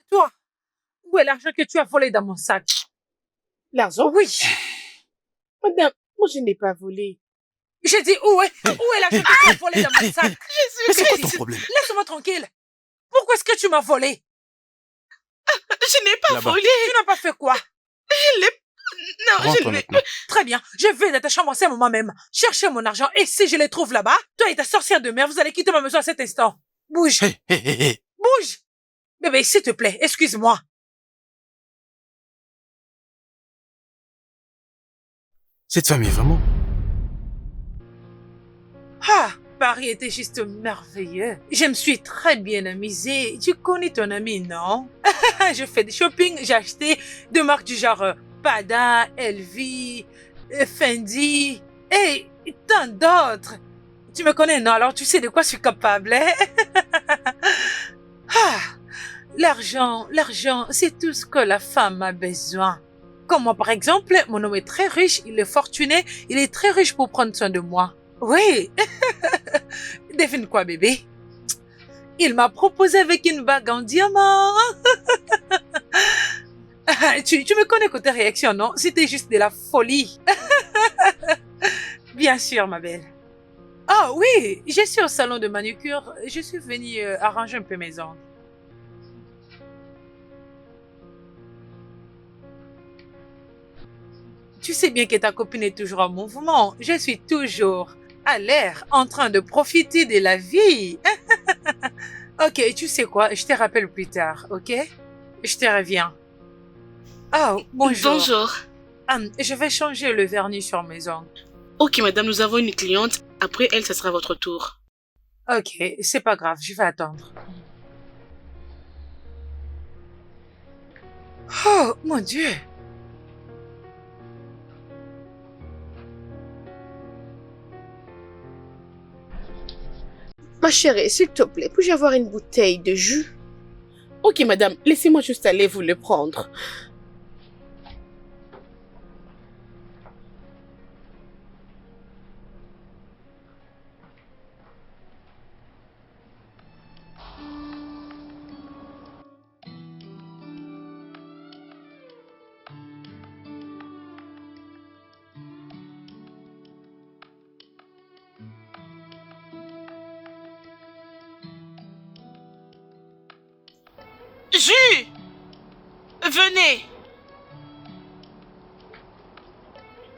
Toi, où est l'argent que tu as volé dans mon sac? L'argent? Oui. Madame, moi je n'ai pas volé. J'ai dit où est l'argent que tu as volé dans mon sac? Mais c'est quoi ton problème? Laisse-moi tranquille. Pourquoi est-ce que tu m'as volé? Je n'ai pas volé. Tu n'as pas fait quoi? Je l'ai... Non, Rentre je l'ai... maintenant. Très bien, je vais dans ta chambre en ce moment même. Chercher mon argent et si je les trouve là-bas, toi et ta sorcière de merde, vous allez quitter ma maison à cet instant. Bouge, Hé. bouge. Bébé, s'il te plaît, excuse-moi. Cette famille, vraiment? Ah, Paris était juste merveilleux. Je me suis très bien amusée. Tu connais ton ami, non? Je fais du shopping, j'ai acheté de marques du genre Prada, LV, Fendi et tant d'autres. Tu me connais, non? Alors tu sais de quoi je suis capable, hein? Ah, l'argent, c'est tout ce que la femme a besoin. Comme moi, par exemple, mon homme est très riche, il est fortuné, il est très riche pour prendre soin de moi. Oui. Devine quoi, bébé? Il m'a proposé avec une bague en diamant. Tu me connais côté réaction, non? C'était juste de la folie. Bien sûr, ma belle. Ah oui, je suis au salon de manucure. Je suis venue arranger un peu mes ongles. Tu sais bien que ta copine est toujours en mouvement. Je suis toujours à l'air, en train de profiter de la vie. Ok, tu sais quoi? Je te rappelle plus tard, ok? Je te reviens. Oh, bonjour. Bonjour. Je vais changer le vernis sur mes ongles. Ok, madame, nous avons une cliente. Après elle, ce sera votre tour. Ok, c'est pas grave, je vais attendre. Oh, mon Dieu! Ma chérie, s'il te plaît, puis-je avoir une bouteille de jus? Ok, madame, laissez-moi juste aller vous le prendre. Jus! Venez!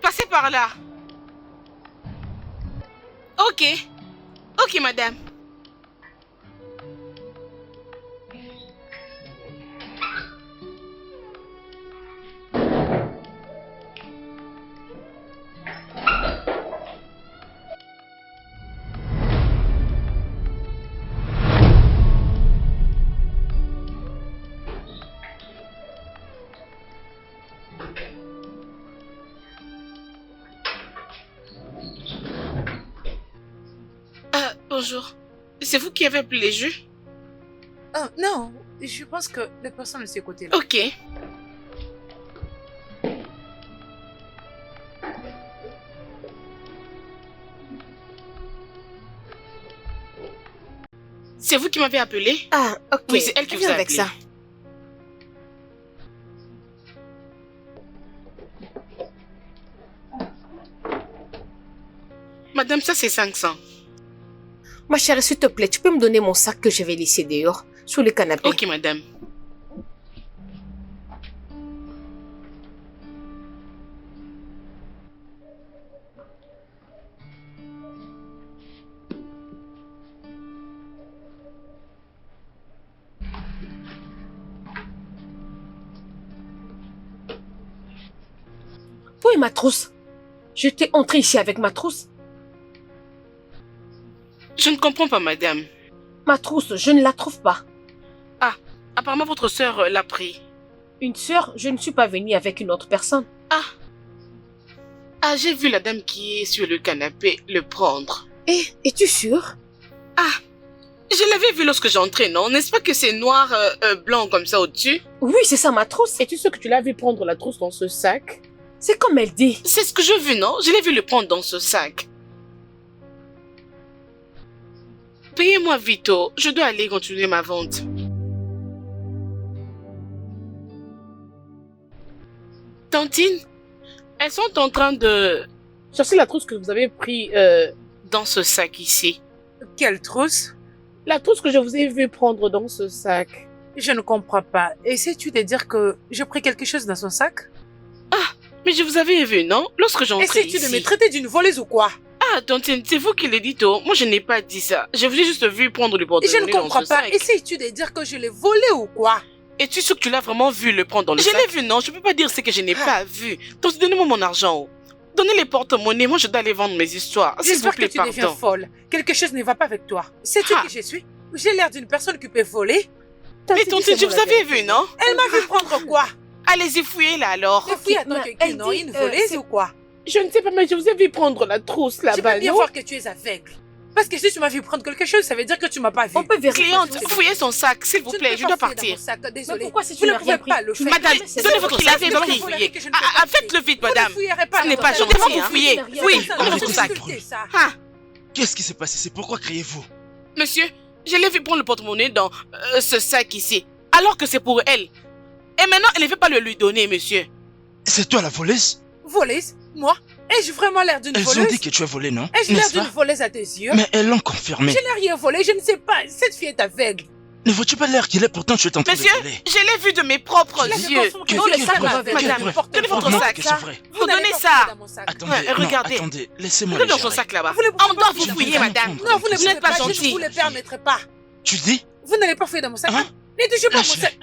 Passez par là. Ok. Ok, madame. Bonjour. C'est vous qui avez appelé les jus? Oh, non, je pense que la personne de ce côté-là. Ok. C'est vous qui m'avez appelé? Ah, ok. Oui, c'est elle qui vous Viens a avec appelé. ça. Madame, ça c'est 500. Ma chérie, s'il te plaît, tu peux me donner mon sac que je vais laisser dehors, sur le canapé? Ok, madame. Où est ma trousse? J'étais entrée ici avec ma trousse. Je ne comprends pas, madame. Ma trousse, je ne la trouve pas. Ah, apparemment votre sœur l'a pris. Une sœur, je ne suis pas venue avec une autre personne. Ah, j'ai vu la dame qui est sur le canapé le prendre. Es-tu sûre? Ah, je l'avais vu lorsque j'entrais, non? N'est-ce pas que c'est noir, blanc comme ça au-dessus? Oui, c'est ça ma trousse. Es-tu sûr que tu l'as vu prendre la trousse dans ce sac? C'est comme elle dit. C'est ce que je veux, non? Je l'ai vu le prendre dans ce sac. Payez-moi vite, oh. Je dois aller continuer ma vente. Tantine, elles sont en train de chercher la trousse que vous avez pris dans ce sac ici. Quelle trousse? La trousse que je vous ai vu prendre dans ce sac. Je ne comprends pas. Essaies-tu de dire que j'ai pris quelque chose dans son sac? Mais je vous avais vu, non? Lorsque j'entrais ici. Essaies-tu de me traiter d'une voleuse ou quoi? Ah, Tantine, c'est vous qui le dites, oh. Moi, je n'ai pas dit ça. Je vous ai juste vu prendre le porte-monnaie Je ne dans comprends ce pas. sac. Essaies-tu de dire que je l'ai volé ou quoi? Et tu sais que tu l'as vraiment vu le prendre dans le sac? Je l'ai vu, non? Je peux pas dire ce que je n'ai pas vu. Donc, donnez-moi mon argent, oh. Donnez les porte-monnaies. Moi, je dois aller vendre mes histoires. S'il vous J'espère que plaît, tu deviens pardon. folle. Quelque chose ne va pas avec toi. Sais-tu Ah. qui je suis? J'ai l'air d'une personne qui peut voler. Mais Tantine, je vous avais vu, non? Elle m'a vu prendre quoi? Allez-y, fouillez là alors. Et puis attends mais que elle non, dit, une voleuse c'est- ou quoi? Je ne sais pas, mais je vous ai vu prendre la trousse Je là-bas, peux bien non? voir que tu es aveugle. Parce que si tu m'as vu prendre quelque chose, ça veut dire que tu m'as pas vu. On peut vérifier. Cliente, sur- fouillez son sac, s'il vous Tu ne plaît, peux je pas dois fouiller dans partir. mon sac, Mais désolé. pourquoi si Vous tu ne n'as pouvez rien pas pris le Tu faire. Madame, c'est donnez votre votre sac, clé, c'est donnez. votre fouiller que je ne peux Ah, pas faites-le vite, madame. Vous ne fouillerez pas Ce n'est dans pas mon sac. gentil, Vous hein. fouillez. Oui, Ça, donnez vous votre sac. discutez ça. Ah, Qu'est-ce qui s'est passé? C'est pourquoi criez-vous? monsieur, je l'ai vu prendre le porte-monnaie dans ce sac ici, alors que c'est pour elle. Et maintenant, elle ne veut pas le lui donner, monsieur. C'est toi la voleuse? Voleuse? Moi? Ai-je vraiment l'air d'une Elles ont voleuse? dit que tu as volé, non? Ai-je l'air N'est-ce d'une pas? voleuse à tes yeux? Mais elles l'ont confirmé. Je n'ai rien volé, je ne sais pas. Cette fille est aveugle. Ne vois-tu pas l'air qu'il est? Pourtant, tu es en train de Monsieur, voler. je l'ai vu de mes propres Je yeux. confonds Que- tous les que- sacs que- avec madame, n'importe donnez quoi. votre Non, sac. que c'est vrai. Vous n'allez donnez pas ça. fouiller dans mon sac. Attendez, Ouais, non, regardez. attendez, laissez-moi Donnez le dans son gérer. sac là-bas. Vous ne On pouvez doit pas vous fouiller dans fouiller, mon sac. madame. Non, vous ne Vous pouvez n'êtes pas pas, je ne gentil. vous le permettrai pas. Tu dis? Vous n'allez pas fouiller dans mon sac. Hein? Ne touchez pas mon Lâche-le. sac.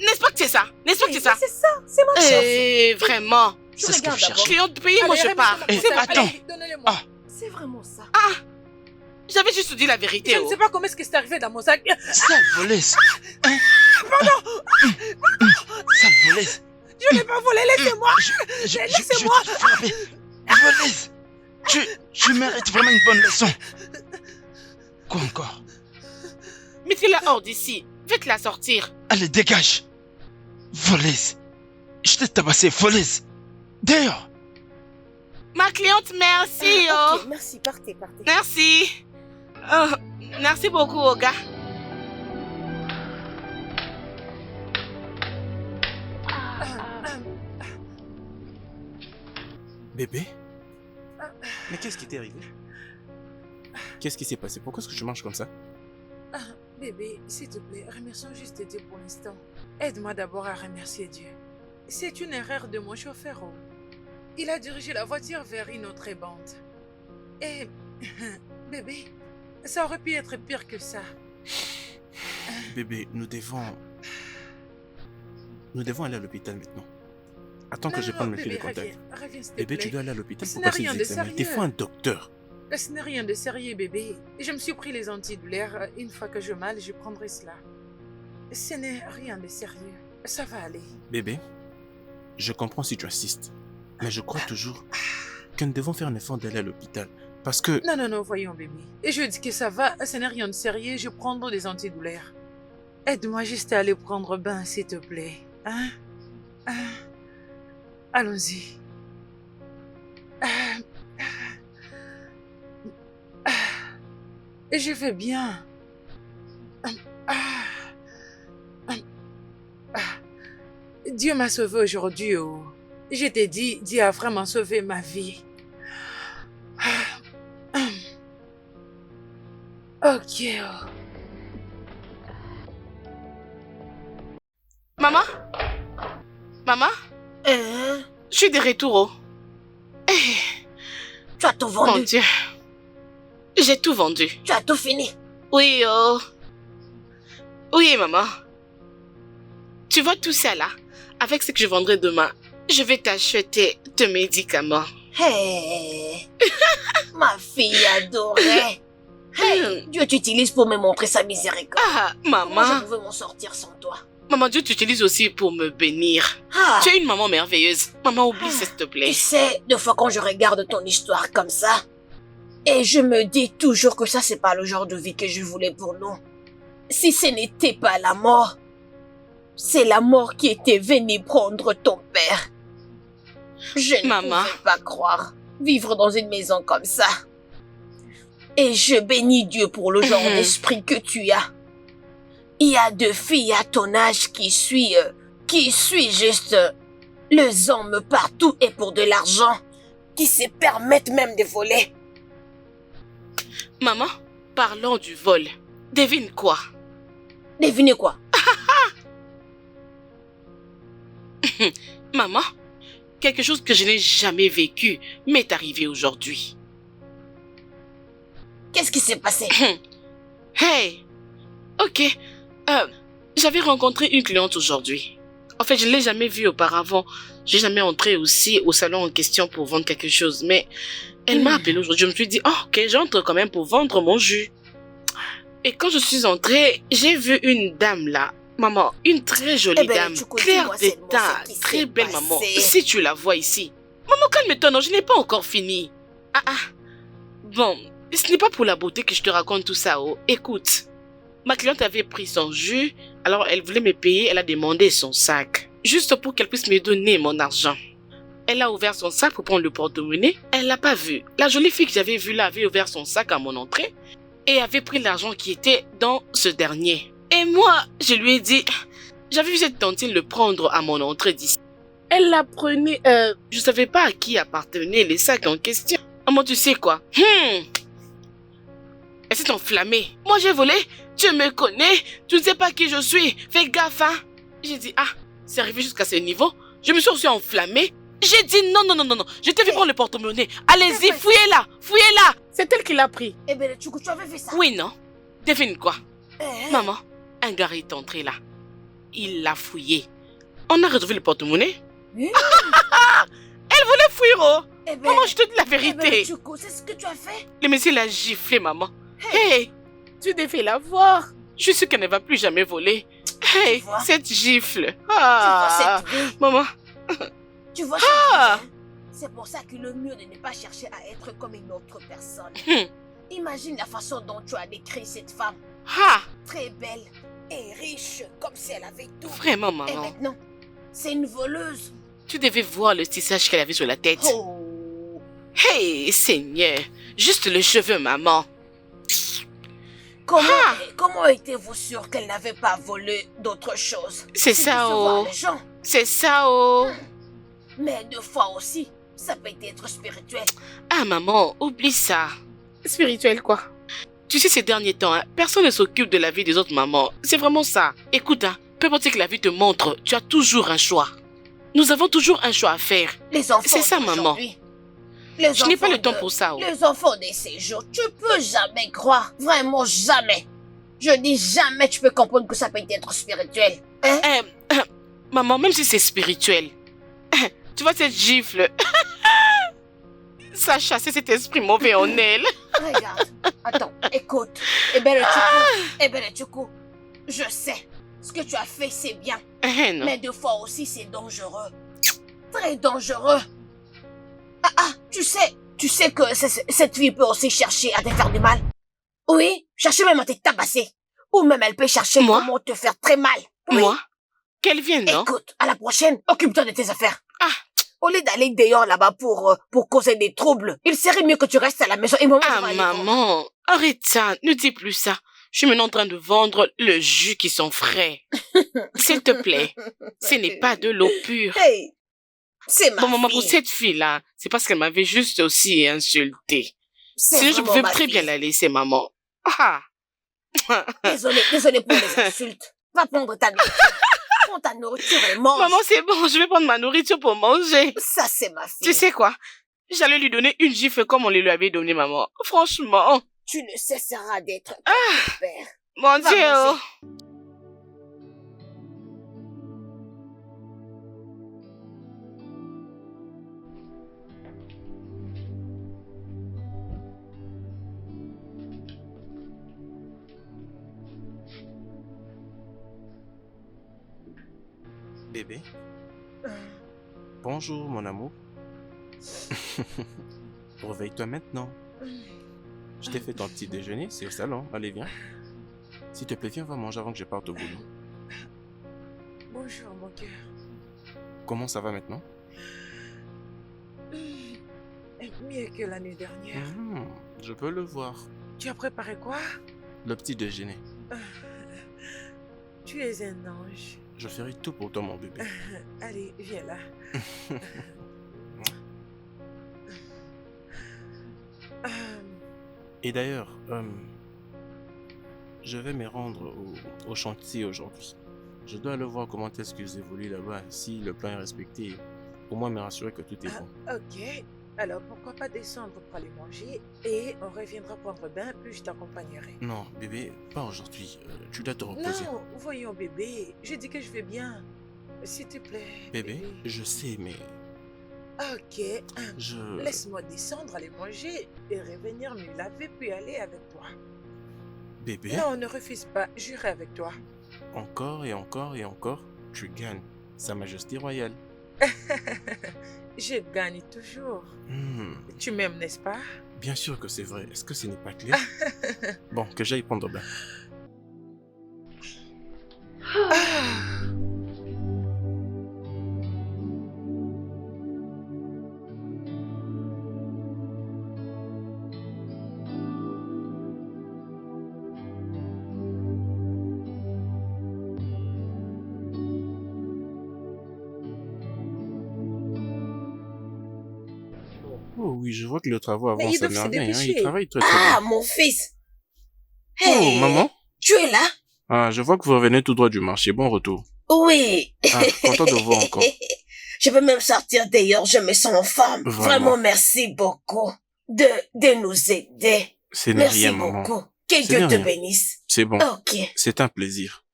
N'est-ce pas que c'est ça? N'est-ce pas que c'est ça? C'est ça, c'est ma chance. Vraiment. C'est ce que vous regarde cherchez. Cliente, payez-moi, Allez, je pars. remettez-moi mon Eh, sac. attends. Allez, donnez-le-moi. Ah. C'est vraiment ça. J'avais juste dit la vérité. Je ne sais pas comment est-ce que c'est arrivé dans mon sac. Sale voleuse. Hein? Sale voleuse. Je n'ai pas volé, laissez-moi. Je vais Laissez-moi. te frapper. Voleuse. Tu mérites vraiment une bonne leçon. Quoi encore? Mettez-la hors d'ici. Faites-la sortir. Allez, dégage. Voleuse. Je t'ai tabassé, voleuse. Dehors. Ma cliente, merci. Oh. Ok, merci, partez. Merci. Oh, merci beaucoup, Oga. Bébé? Mais qu'est-ce qui t'est arrivé? Qu'est-ce qui s'est passé? Pourquoi est-ce que tu marches comme ça? Bébé, s'il te plaît, remercions juste Dieu pour l'instant. Aide-moi d'abord à remercier Dieu. C'est une erreur de mon chauffeur. Oh. Il a dirigé la voiture vers une autre bande. Et, bébé, ça aurait pu être pire que ça. Bébé, nous devons aller à l'hôpital maintenant. Attends que Non, je non, prenne non, mes clés de bébé, contact. reviens, s'il te Bébé, plaît. tu dois aller à l'hôpital Ce pour n'est passer rien des de examens. sérieux. Il faut un docteur. Ce n'est rien de sérieux, bébé. Je me suis pris les antidouleurs. Une fois que je mal, je prendrai cela. Ce n'est rien de sérieux. Ça va aller. Bébé, je comprends si tu assistes. Mais je crois toujours que nous devons faire un effort d'aller à l'hôpital. Parce que... Non, non, non, voyons, bébé. Et je dis que ça va, ce n'est rien de sérieux, je prendrai des antidouleurs. Aide-moi juste à aller prendre bain, s'il te plaît. Hein? Allons-y. Je vais bien. Dieu m'a sauvé aujourd'hui. Oh. Je t'ai dit, Dieu a vraiment sauvé ma vie. Ok. Oh. Maman? Maman? Hein? Je suis de retour. Oh. Tu as tout Mon vendu. Dieu. J'ai tout vendu. Tu as tout fini. Oui, oh. Oui, maman. Tu vois tout ça là? Avec ce que je vendrai demain, je vais t'acheter de médicaments. Hey, ma fille adorée. Hey, Dieu t'utilise pour me montrer sa miséricorde. Ah, Comment maman. je pouvais m'en sortir sans toi? Maman, Dieu t'utilise aussi pour me bénir. Ah, Tu es une maman merveilleuse. Maman, oublie ça, s'il te plaît. tu sais, des fois quand je regarde ton histoire comme ça, et je me dis toujours que ça c'est pas le genre de vie que je voulais pour nous. Si ce n'était pas la mort, c'est la mort qui était venue prendre ton père. Je ne Maman. pouvais pas croire vivre dans une maison comme ça. Et je bénis Dieu pour le genre d'esprit que tu as. Il y a deux filles à ton âge qui suit juste les hommes partout et pour de l'argent, qui se permettent même de voler. Maman, parlons du vol. Devine quoi? Devinez quoi? Maman, quelque chose que je n'ai jamais vécu m'est arrivé aujourd'hui. Qu'est-ce qui s'est passé? Hey! Ok. J'avais rencontré une cliente aujourd'hui. En fait, je ne l'ai jamais vue auparavant. Je n'ai jamais entré aussi au salon en question pour vendre quelque chose. Mais elle m'a appelé aujourd'hui. Je me suis dit, oh, ok, j'entre quand même pour vendre mon jus. Et quand je suis entrée, j'ai vu une dame là. Maman, une très jolie dame, claire d'état, très belle maman. Si tu la vois ici. Maman, calme-toi, non, je n'ai pas encore fini. Bon, ce n'est pas pour la beauté que je te raconte tout ça, oh. Écoute, ma cliente avait pris son jus, alors elle voulait me payer, elle a demandé son sac. Juste pour qu'elle puisse me donner mon argent. Elle a ouvert son sac pour prendre le porte-monnaie, elle l'a pas vu. La jolie fille que j'avais vue là avait ouvert son sac à mon entrée et avait pris l'argent qui était dans ce dernier. Et moi, je lui ai dit, j'avais vu cette tantine le prendre à mon entrée d'ici. Elle la prenait, je savais pas à qui appartenaient les sacs en question. Maman, tu sais quoi? Elle s'est enflammée. Moi, j'ai volé, tu me connais, tu ne sais pas qui je suis, fais gaffe, hein. J'ai dit, c'est arrivé jusqu'à ce niveau. Je me suis aussi enflammée. J'ai dit non, je t'ai vu prendre le porte-monnaie. Allez-y, fouillez-la. C'est elle qui l'a pris. Eh bien, tu avais fait ça? Oui, non? Devine quoi? Maman, un gars est entré là. Il l'a fouillé. On a retrouvé le porte-monnaie. Elle voulait fuir, oh. Maman, je te dis la vérité. C'est ce que tu as fait? Le monsieur l'a giflé, maman. Hey, tu devais la voir. Je suis sûre qu'elle ne va plus jamais voler. Hey, cette gifle. Tu vois cette vie? Maman. Tu vois cette vie? C'est pour ça que le mieux de ne pas chercher à être comme une autre personne. Imagine la façon dont tu as décrit cette femme. Très belle et riche, comme si elle avait tout. Vraiment, maman. Et maintenant, c'est une voleuse. Tu devais voir le tissage qu'elle avait sur la tête. Oh. Hey, Seigneur. Juste le cheveu, maman. Comment étiez-vous sûr qu'elle n'avait pas volé d'autres choses? C'est ça, oh. C'est ça, oh. Mais deux fois aussi, ça peut être spirituel. Maman, oublie ça. Spirituel, quoi? Tu sais, ces derniers temps, personne ne s'occupe de la vie des autres mamans. C'est vraiment ça. Écoute, peu importe ce que la vie te montre, tu as toujours un choix. Nous avons toujours un choix à faire. Les enfants. C'est ça, maman. Je n'ai pas le temps pour ça. Oh. Les enfants de ces jours, tu peux jamais croire. Vraiment jamais. Je dis jamais tu peux comprendre que ça peut être spirituel. Maman, même si c'est spirituel, tu vois cette gifle, ça a chassé cet esprit mauvais en elle. Regarde, attends, écoute. Eh bien, le Tchoukou, je sais. Ce que tu as fait, c'est bien. Non. Mais deux fois aussi, c'est dangereux. Très dangereux. Tu sais que cette fille peut aussi chercher à te faire du mal. Oui, chercher même à te tabasser. Ou même elle peut chercher comment te faire très mal. Oui. Moi? Qu'elle vienne, non? Écoute, à la prochaine, occupe-toi de tes affaires. Au lieu d'aller dehors là-bas pour causer des troubles, il serait mieux que tu restes à la maison et maman, arrête ça, ne dis plus ça. Je suis maintenant en train de vendre le jus qui sont frais. S'il te plaît, ce n'est pas de l'eau pure. Hey, c'est ma maman, fille. pour cette fille-là, c'est parce qu'elle m'avait juste aussi insulté. Sinon, je pouvais très bien la laisser, maman. Désolée pour les insultes. Va prendre ta nourriture. Prends ta nourriture et mange. Maman, c'est bon, je vais prendre ma nourriture pour manger. Ça, c'est ma fille. Tu sais quoi? J'allais lui donner une gifle comme on lui avait donné, maman. Franchement. Tu ne cesseras d'être ton père. Mon Dieu. Bébé. Bonjour, mon amour. Réveille-toi maintenant. Je t'ai fait ton petit déjeuner, c'est au salon. Allez, viens. S'il te plaît, viens, on va manger avant que je parte au boulot. Bonjour, mon cœur. Comment ça va maintenant? Mieux que l'année dernière. Je peux le voir. Tu as préparé quoi? Le petit déjeuner. Tu es un ange. Je ferai tout pour toi, mon bébé. Allez, viens là. Euh, Et d'ailleurs, je vais me rendre au chantier aujourd'hui. Je dois aller voir comment est-ce qu'ils évoluent là-bas, si le plan est respecté. Au moins me rassurer que tout est bon. ok. Alors, pourquoi pas descendre pour aller manger et on reviendra prendre bain, puis je t'accompagnerai. Non, bébé, pas aujourd'hui. Tu dois te reposer. Non, voyons bébé, je dis que je vais bien. S'il te plaît. Bébé, je sais, mais Ok, je... laisse-moi descendre, aller manger et revenir me laver puis aller avec toi. Bébé, Non, ne refuse pas, j'irai avec toi. encore et encore et encore, tu gagnes. Sa Majesté royale. Je gagne toujours. Tu m'aimes, n'est-ce pas? Bien sûr que c'est vrai. Est-ce que ce n'est pas clair? Bon, que j'aille prendre bain. Ah. Oh oui, je vois que le travail Mais avance ils à doivent se merveille. Hein. dépêcher. Il travaille très très Ah, bien. mon fils. Oh, Hey, maman. tu es là? Ah, je vois que vous revenez tout droit du marché. Bon retour. Oui. Ah, content de vous voir encore. Je peux même sortir d'ailleurs, je me sens en forme. Vraiment. Vraiment, merci beaucoup de nous aider. Ce n'est Merci rien, maman. beaucoup. Que C'est Dieu te rien. bénisse. C'est bon. Ok. C'est un plaisir.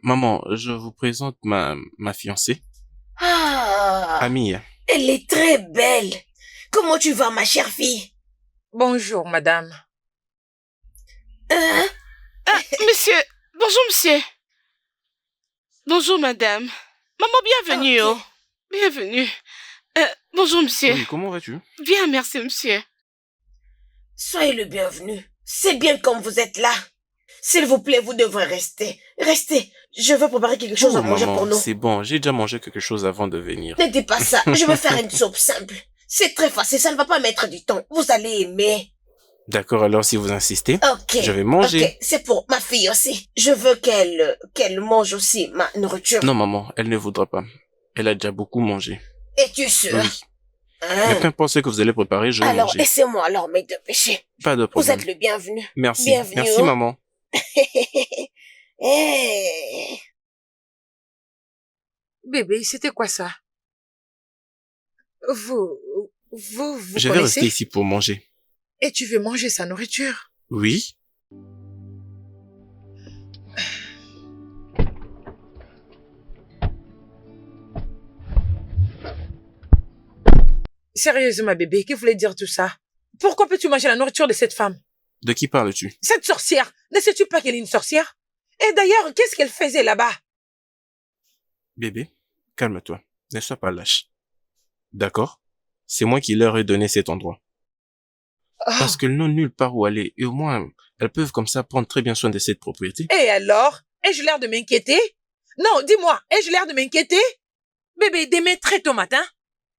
Maman, je vous présente ma fiancée, Ah, Amie. elle est très belle. Comment tu vas, ma chère fille? Bonjour, madame. Hein? Ah, monsieur. Bonjour, monsieur. Bonjour, madame. Maman, bienvenue. Ok. Oh. Bienvenue. Bonjour, monsieur. Oui, comment vas-tu? Bien, merci, monsieur. Soyez le bienvenu. C'est bien comme vous êtes là. S'il vous plaît, vous devrez rester. Restez. Je veux préparer quelque chose à manger pour maman, nous. c'est bon. J'ai déjà mangé quelque chose avant de venir. Ne dis pas ça. Je veux faire une soupe simple. C'est très facile. Ça ne va pas mettre du temps. Vous allez aimer. D'accord, alors si vous insistez, Ok. je vais manger. Ok. C'est pour ma fille aussi. Je veux qu'elle mange aussi ma nourriture. Non, maman, elle ne voudra pas. Elle a déjà beaucoup mangé. Es-tu sûr? Oui. Mais peu importe ce que vous allez préparer, je vais Alors, manger. laissez-moi alors me dépêcher. Pas de Vous problème. êtes le bienvenu. Merci. Bienvenue, Merci, hein. maman. Hey. Bébé, c'était quoi ça? Vous Je vais connaissez? rester ici pour manger. Et tu veux manger sa nourriture? Oui. Sérieusement, ma bébé, que voulait dire tout ça? Pourquoi peux-tu manger la nourriture de cette femme? De qui parles-tu? Cette sorcière, ne sais-tu pas qu'elle est une sorcière? Et d'ailleurs, qu'est-ce qu'elle faisait là-bas? Bébé, calme-toi. Ne sois pas lâche. D'accord? C'est moi qui leur ai donné cet endroit. Oh. Parce qu'elles n'ont nulle part où aller. Et au moins, elles peuvent comme ça prendre très bien soin de cette propriété. Et alors? Ai-je l'air de m'inquiéter? Non, dis-moi, ai-je l'air de m'inquiéter? Bébé, demain très tôt matin,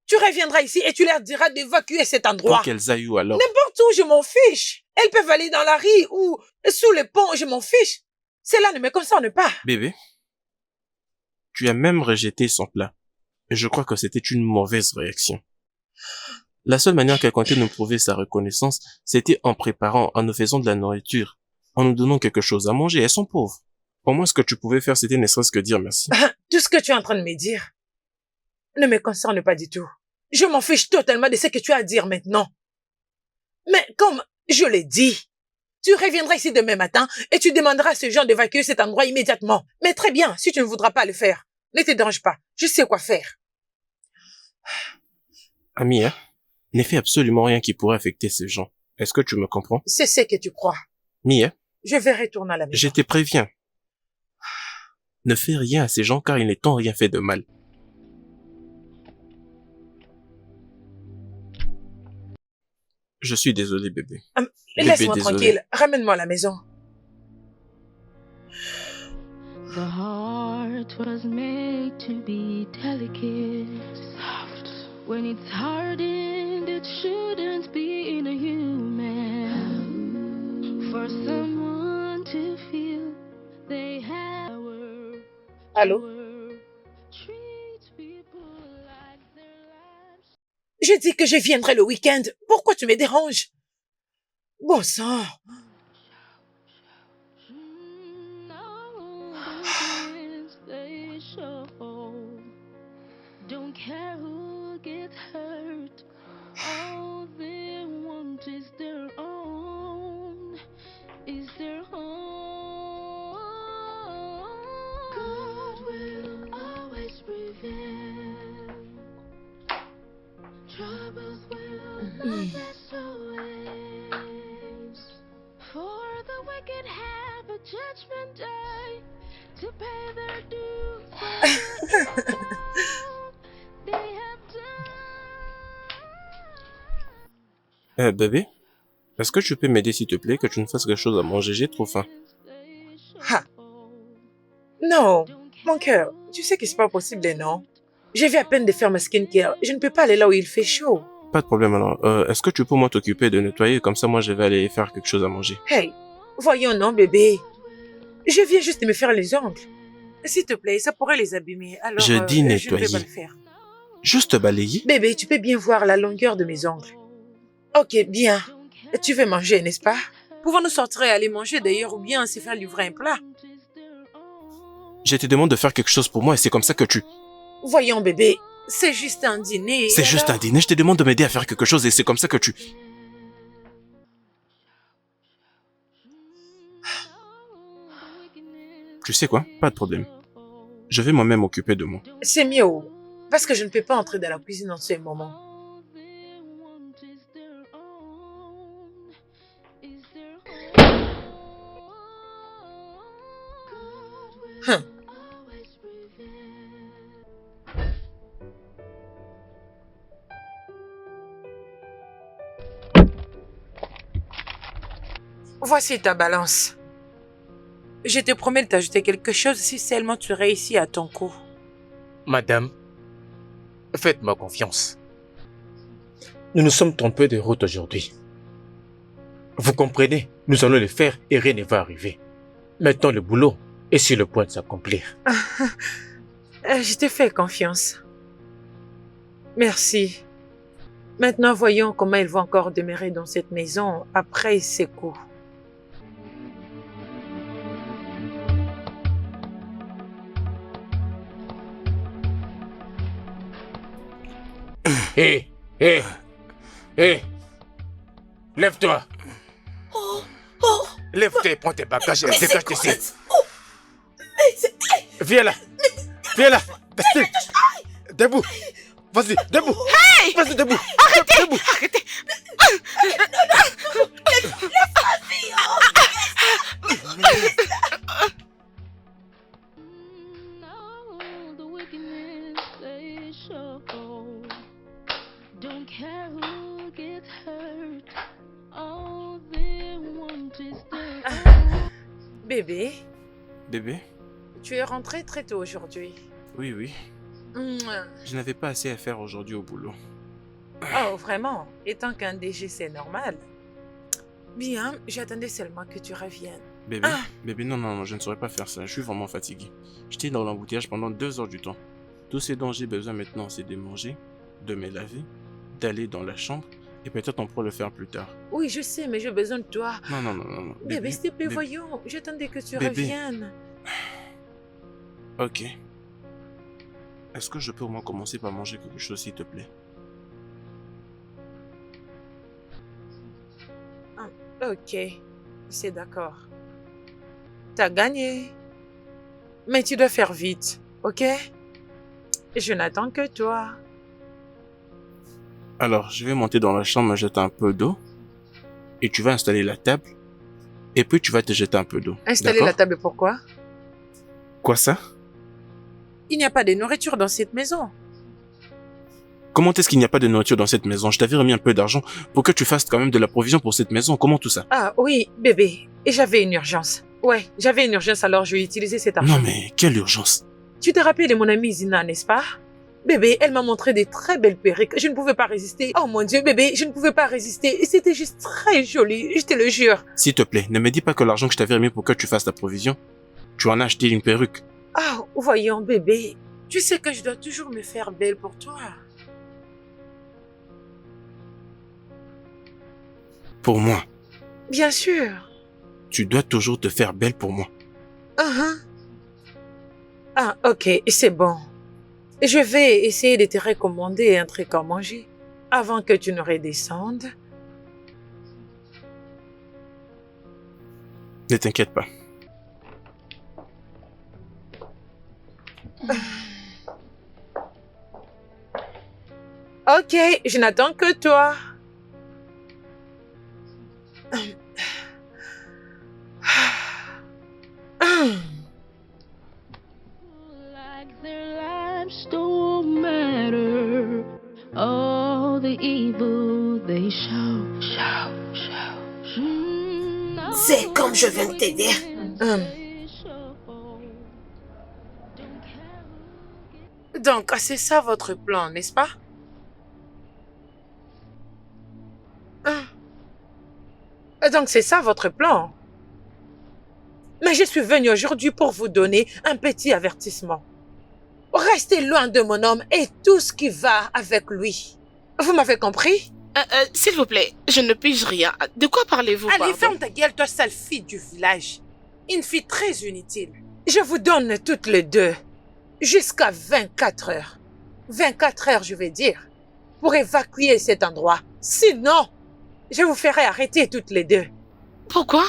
tu reviendras ici et tu leur diras d'évacuer cet endroit. Pour qu'elles aillent où alors? N'importe où, je m'en fiche. Elles peuvent aller dans la rue ou sous le pont, je m'en fiche. Cela ne me concerne pas. Bébé, tu as même rejeté son plat. Et je crois que c'était une mauvaise réaction. La seule manière qu'elle comptait nous prouver sa reconnaissance, c'était en préparant, en nous faisant de la nourriture, en nous donnant quelque chose à manger. Elles sont pauvres. Au moins, ce que tu pouvais faire, c'était ne serait-ce que dire merci. Tout ce que tu es en train de me dire ne me concerne pas du tout. Je m'en fiche totalement de ce que tu as à dire maintenant. Mais comme je l'ai dit, tu reviendras ici demain matin et tu demanderas à ces gens d'évacuer cet endroit immédiatement. Mais très bien, si tu ne voudras pas le faire, ne te dérange pas. Je sais quoi faire. Amie, hein, ne fais absolument rien qui pourrait affecter ces gens. Est-ce que tu me comprends? C'est ce que tu crois. Mie, hein, Je vais retourner à la maison. je te préviens. Ne fais rien à ces gens car ils ne t'ont rien fait de mal. Je suis désolé, bébé. Bébé, Laisse-moi désolé. tranquille. Ramène-moi à la maison. The heart was made to be delicate, soft. When it's hardened, it shouldn't be in a human. For someone to feel they have power. Allô? Je dis que je viendrai le week-end. Pourquoi tu me déranges? Bon sang. Don't care who gets hurt. All they want is their own. Is their own. God will always prevail. Troubles will not last always. For the wicked have a judgment day to pay their dues. They have done. Bébé, est-ce que tu peux m'aider s'il te plaît, que tu me fasses quelque chose à manger, j'ai trop faim. Ah. Non, mon cœur, tu sais que c'est pas possible, non? Je viens à peine de faire ma skincare. Je ne peux pas aller là où il fait chaud. Pas de problème alors. Est-ce que tu peux moi t'occuper de nettoyer, comme ça moi je vais aller faire quelque chose à manger. Hey, voyons non, bébé. Je viens juste de me faire les ongles. S'il te plaît, ça pourrait les abîmer. Alors, Je dis je ne nettoyer. vais pas le faire. Juste balayer? Bébé, tu peux bien voir la longueur de mes ongles. Ok, bien. Tu veux manger, n'est-ce pas? Pouvons-nous sortir et aller manger d'ailleurs ou bien se faire livrer un plat? Je te demande de faire quelque chose pour moi et c'est comme ça que tu... Voyons, bébé, c'est juste un dîner. C'est juste un dîner, je te demande de m'aider à faire quelque chose et c'est comme ça que tu... Tu sais quoi? Pas de problème. Je vais moi-même m'occuper de moi. C'est mieux, parce que je ne peux pas entrer dans la cuisine en ce moment. Hum. Voici ta balance. Je te promets de t'ajouter quelque chose si seulement tu réussis à ton coup. Madame, faites-moi confiance. Nous nous sommes trompés de route aujourd'hui. Vous comprenez, nous allons le faire et rien ne va arriver. Maintenant, le boulot est sur le point de s'accomplir. Je te fais confiance. Merci. Maintenant, voyons comment il va encore demeurer dans cette maison après ces coups. Hé, hé, hé, lève-toi. Lève-toi et prends tes bagages et dégage d'ici. Viens là. Viens là. Debout. Vas-y, debout. Hey! Vas-y, debout. Arrêtez! Debout. Arrêtez! No, the wickedness they show. Don't care who gets hurt. All they want is their own. Bébé, Bébé? tu es rentré très tôt aujourd'hui. Oui, oui. Mouah. Je n'avais pas assez à faire aujourd'hui au boulot. Oh, vraiment? Étant qu'un DG, c'est normal. Bien, j'attendais seulement que tu reviennes. Bébé, bébé, non, je ne saurais pas faire ça. Je suis vraiment fatigué. J'étais dans l'embouteillage pendant 2 heures du temps. Tout ce dont j'ai besoin maintenant, c'est de manger, de me laver, d'aller dans la chambre, et peut-être on pourra le faire plus tard. Oui, je sais, mais j'ai besoin de toi. Non. Bébé, s'il te plaît, bébé. voyons. J'attendais que tu Bébé. reviennes. Ok. Est-ce que je peux au moins commencer par manger quelque chose, s'il te plaît? Ok, c'est d'accord. T'as gagné. Mais tu dois faire vite, ok? Je n'attends que toi. Alors, je vais monter dans la chambre, me jeter un peu d'eau, et tu vas installer la table, et puis tu vas te jeter un peu d'eau. Installer D'accord? la table, pourquoi? Quoi ça? Il n'y a pas de nourriture dans cette maison. Comment est-ce qu'il n'y a pas de nourriture dans cette maison? Je t'avais remis un peu d'argent pour que tu fasses quand même de la provision pour cette maison. Comment tout ça? Ah oui, bébé. Et j'avais une urgence. Ouais, j'avais une urgence, alors je vais utiliser cet argent. Non mais, quelle urgence? Tu te rappelles de mon amie Zina, n'est-ce pas? Bébé, elle m'a montré des très belles perruques. Je ne pouvais pas résister. Oh mon Dieu, bébé, je ne pouvais pas résister. Et c'était juste très joli, je te le jure. S'il te plaît, ne me dis pas que l'argent que je t'avais remis pour que tu fasses la provision, tu en as acheté une perruque. Ah, voyons, bébé. Tu sais que je dois toujours me faire belle pour toi. Pour moi, Bien sûr. tu dois toujours te faire belle pour moi. Uh-huh. Ah, ok, c'est bon. Je vais essayer de te recommander un truc à manger avant que tu ne redescendes. Ne t'inquiète pas. Ok, je n'attends que toi. Like their lives don't matter. All the evil they show. C'est comme je viens de te dire. Donc, c'est ça votre plan, n'est-ce pas? Donc, c'est ça votre plan. Mais je suis venue aujourd'hui pour vous donner un petit avertissement. Restez loin de mon homme et tout ce qui va avec lui. Vous m'avez compris? S'il vous plaît, je ne pige rien. De quoi parlez-vous, Allez, pardon? ferme ta gueule, toi, sale fille du village. Une fille très inutile. Je vous donne toutes les deux jusqu'à 24 heures. 24 heures, je vais dire, pour évacuer cet endroit. Sinon, je vous ferai arrêter toutes les deux. Pourquoi?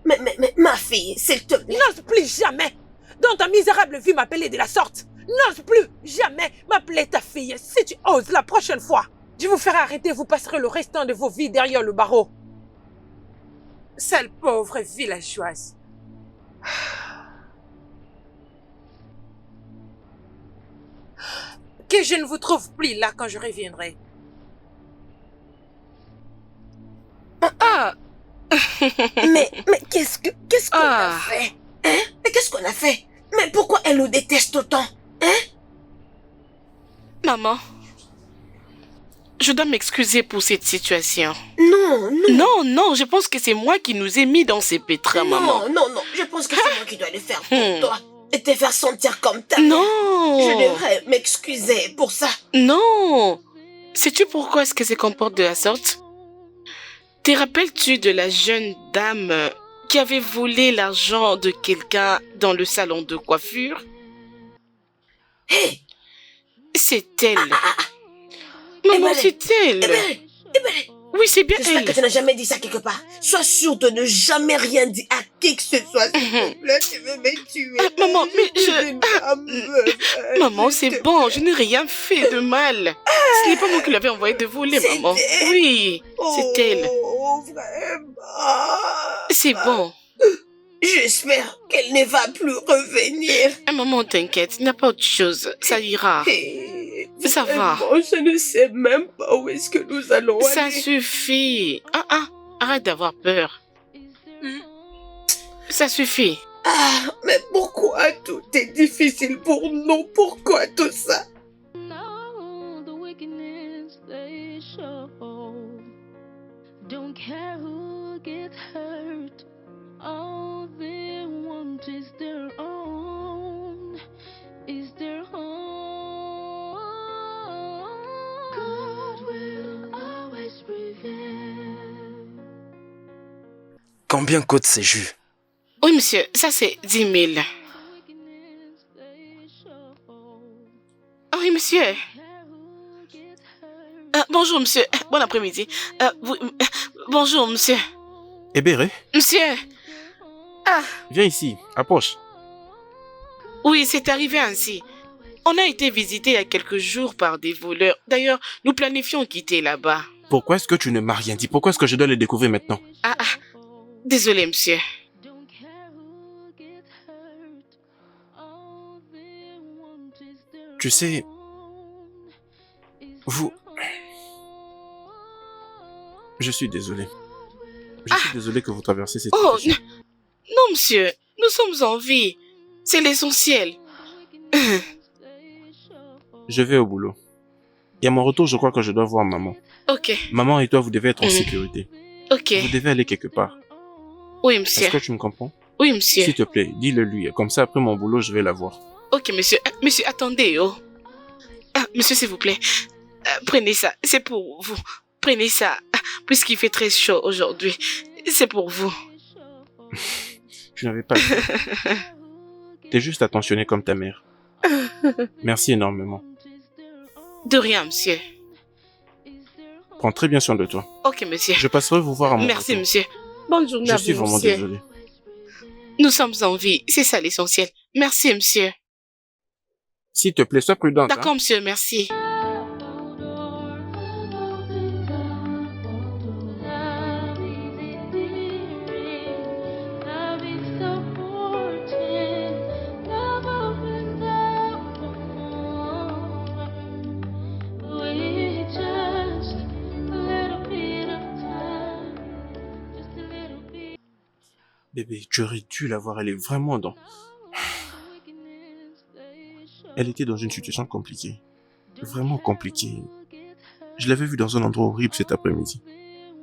Mais ma fille, s'il te plaît. N'ose plus jamais, dans ta misérable vie, m'appeler de la sorte. N'ose plus jamais m'appeler ta fille. Si tu oses la prochaine fois, je vous ferai arrêter, vous passerez le restant de vos vies derrière le barreau. Sale pauvre villageoise. Que je ne vous trouve plus là quand je reviendrai. Ah! Mais qu'est-ce qu'on Ah. a fait? Hein? Mais qu'est-ce qu'on a fait? Mais pourquoi elle nous déteste autant? Hein? Maman, je dois m'excuser pour cette situation. Non, Je pense que c'est moi qui nous ai mis dans ces pétrins, maman. non, je pense que c'est moi qui dois le faire pour toi. Et te faire sentir comme ta mère. Non! Je devrais m'excuser pour ça. Non! Sais-tu pourquoi est-ce qu'elle se comporte de la sorte? Te rappelles-tu de la jeune dame qui avait volé l'argent de quelqu'un dans le salon de coiffure? Hé! C'est elle. Eh Maman, ben, c'est elle. Oui, c'est bien J'espère elle. que tu n'as jamais dit ça quelque part. Sois sûr de ne jamais rien dire à qui que ce soit. S'il te plaît, tu veux me tuer. Maman, mais Maman, c'est bon, je n'ai rien fait de mal. Ce n'est pas moi qui l'avais envoyé de voler, C'est maman. elle. Oui, c'est elle. Oh, vraiment. C'est bon. J'espère qu'elle ne va plus revenir. Maman, t'inquiète, il n'y a pas autre chose. Ça ira. Ça va. Vraiment, je ne sais même pas où est-ce que nous allons Ça aller. suffit. Arrête d'avoir peur. Ça suffit. Ah, mais pourquoi tout est difficile pour nous? Pourquoi tout ça? All the wickedness they show. Don't care who gets hurt. All they want is their own. Is their own. God will always prevail. Combien coûte ces jus? Oui, monsieur, ça c'est 10 000. Wickedness they show. Oui, monsieur. Care who gets hurt. Bonjour, monsieur. Bon après-midi. Bonjour, monsieur. Ebere, Monsieur. viens ici, approche. Oui, c'est arrivé ainsi. On a été visité il y a quelques jours par des voleurs. D'ailleurs, nous planifions quitter là-bas. Pourquoi est-ce que tu ne m'as rien dit? Pourquoi est-ce que je dois le découvrir maintenant? Désolé, monsieur. Don't care who gets hurt. All they want is their Tu sais, own. Is vous... their Je suis désolé. Je suis désolé que vous traversez cette Oh, situation. non, monsieur. Nous sommes en vie. C'est l'essentiel. Je vais au boulot. Et à mon retour, je crois que je dois voir maman. Ok, Maman et toi, vous devez être en sécurité. ok. Vous devez aller quelque part. Oui, Est-ce monsieur. que tu me comprends? Oui, monsieur. S'il te plaît, dis-le lui. Comme ça, après mon boulot, je vais la voir. Ok, monsieur. Monsieur, attendez, oh. Monsieur, s'il vous plaît. Prenez ça. C'est pour vous. Prenez ça. Puisqu'il fait très chaud aujourd'hui. C'est pour vous. Je n'avais pas le temps. T'es juste attentionné comme ta mère. Merci énormément. De rien, monsieur. Prends très bien soin de toi. Ok, monsieur. Je passerai vous voir à mon Merci, retour. monsieur. Bonne journée Je à suis vous, vraiment monsieur. désolé. Nous sommes en vie. C'est ça l'essentiel. Merci, monsieur. S'il te plaît, sois prudente. D'accord, monsieur. Merci. Bébé, tu aurais dû la voir. Elle est vraiment dans... Elle était dans une situation compliquée. Vraiment compliquée. Je l'avais vue dans un endroit horrible cet après-midi.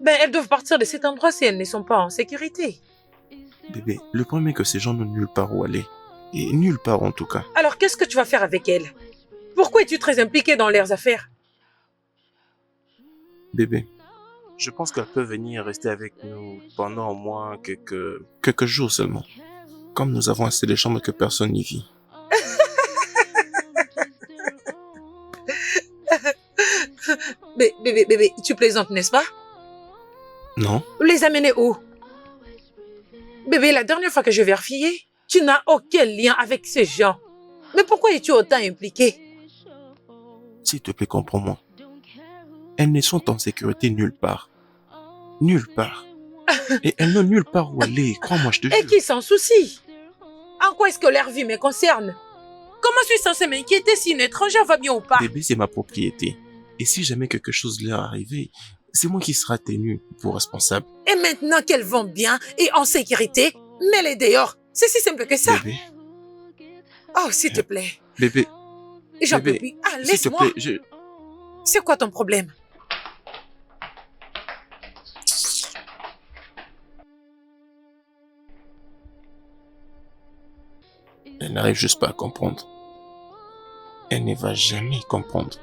Ben, elles doivent partir de cet endroit si elles ne sont pas en sécurité. Bébé, le problème est que ces gens n'ont nulle part où aller. Et nulle part en tout cas. Alors, qu'est-ce que tu vas faire avec elles? Pourquoi es-tu très impliqué dans leurs affaires? Bébé, je pense qu'elle peut venir rester avec nous pendant au moins quelques jours seulement. Comme nous avons assez de chambres que personne n'y vit. Bébé, tu plaisantes, n'est-ce pas? Non? Les amener où? Bébé, la dernière fois que je vérifiais, tu n'as aucun lien avec ces gens. Mais pourquoi es-tu autant impliqué? S'il te plaît, comprends-moi. Elles ne sont en sécurité nulle part. Nulle part. Et elles n'ont nulle part où aller, crois-moi, je te Et jure. qui s'en soucie? En quoi est-ce que leur vie me concerne? Comment suis-je censée m'inquiéter si une étrangère va bien ou pas? Bébé, c'est ma propriété. Et si jamais quelque chose leur arrivait, c'est moi qui serai tenu pour responsable. Et maintenant qu'elles vont bien et en sécurité, mets-les dehors. C'est si simple que ça. Bébé, Oh, s'il te plaît. bébé, J'en peux bébé, plus. Ah, s'il te laisse-moi. plaît, C'est quoi ton problème? Elle n'arrive juste pas à comprendre. Elle ne va jamais comprendre.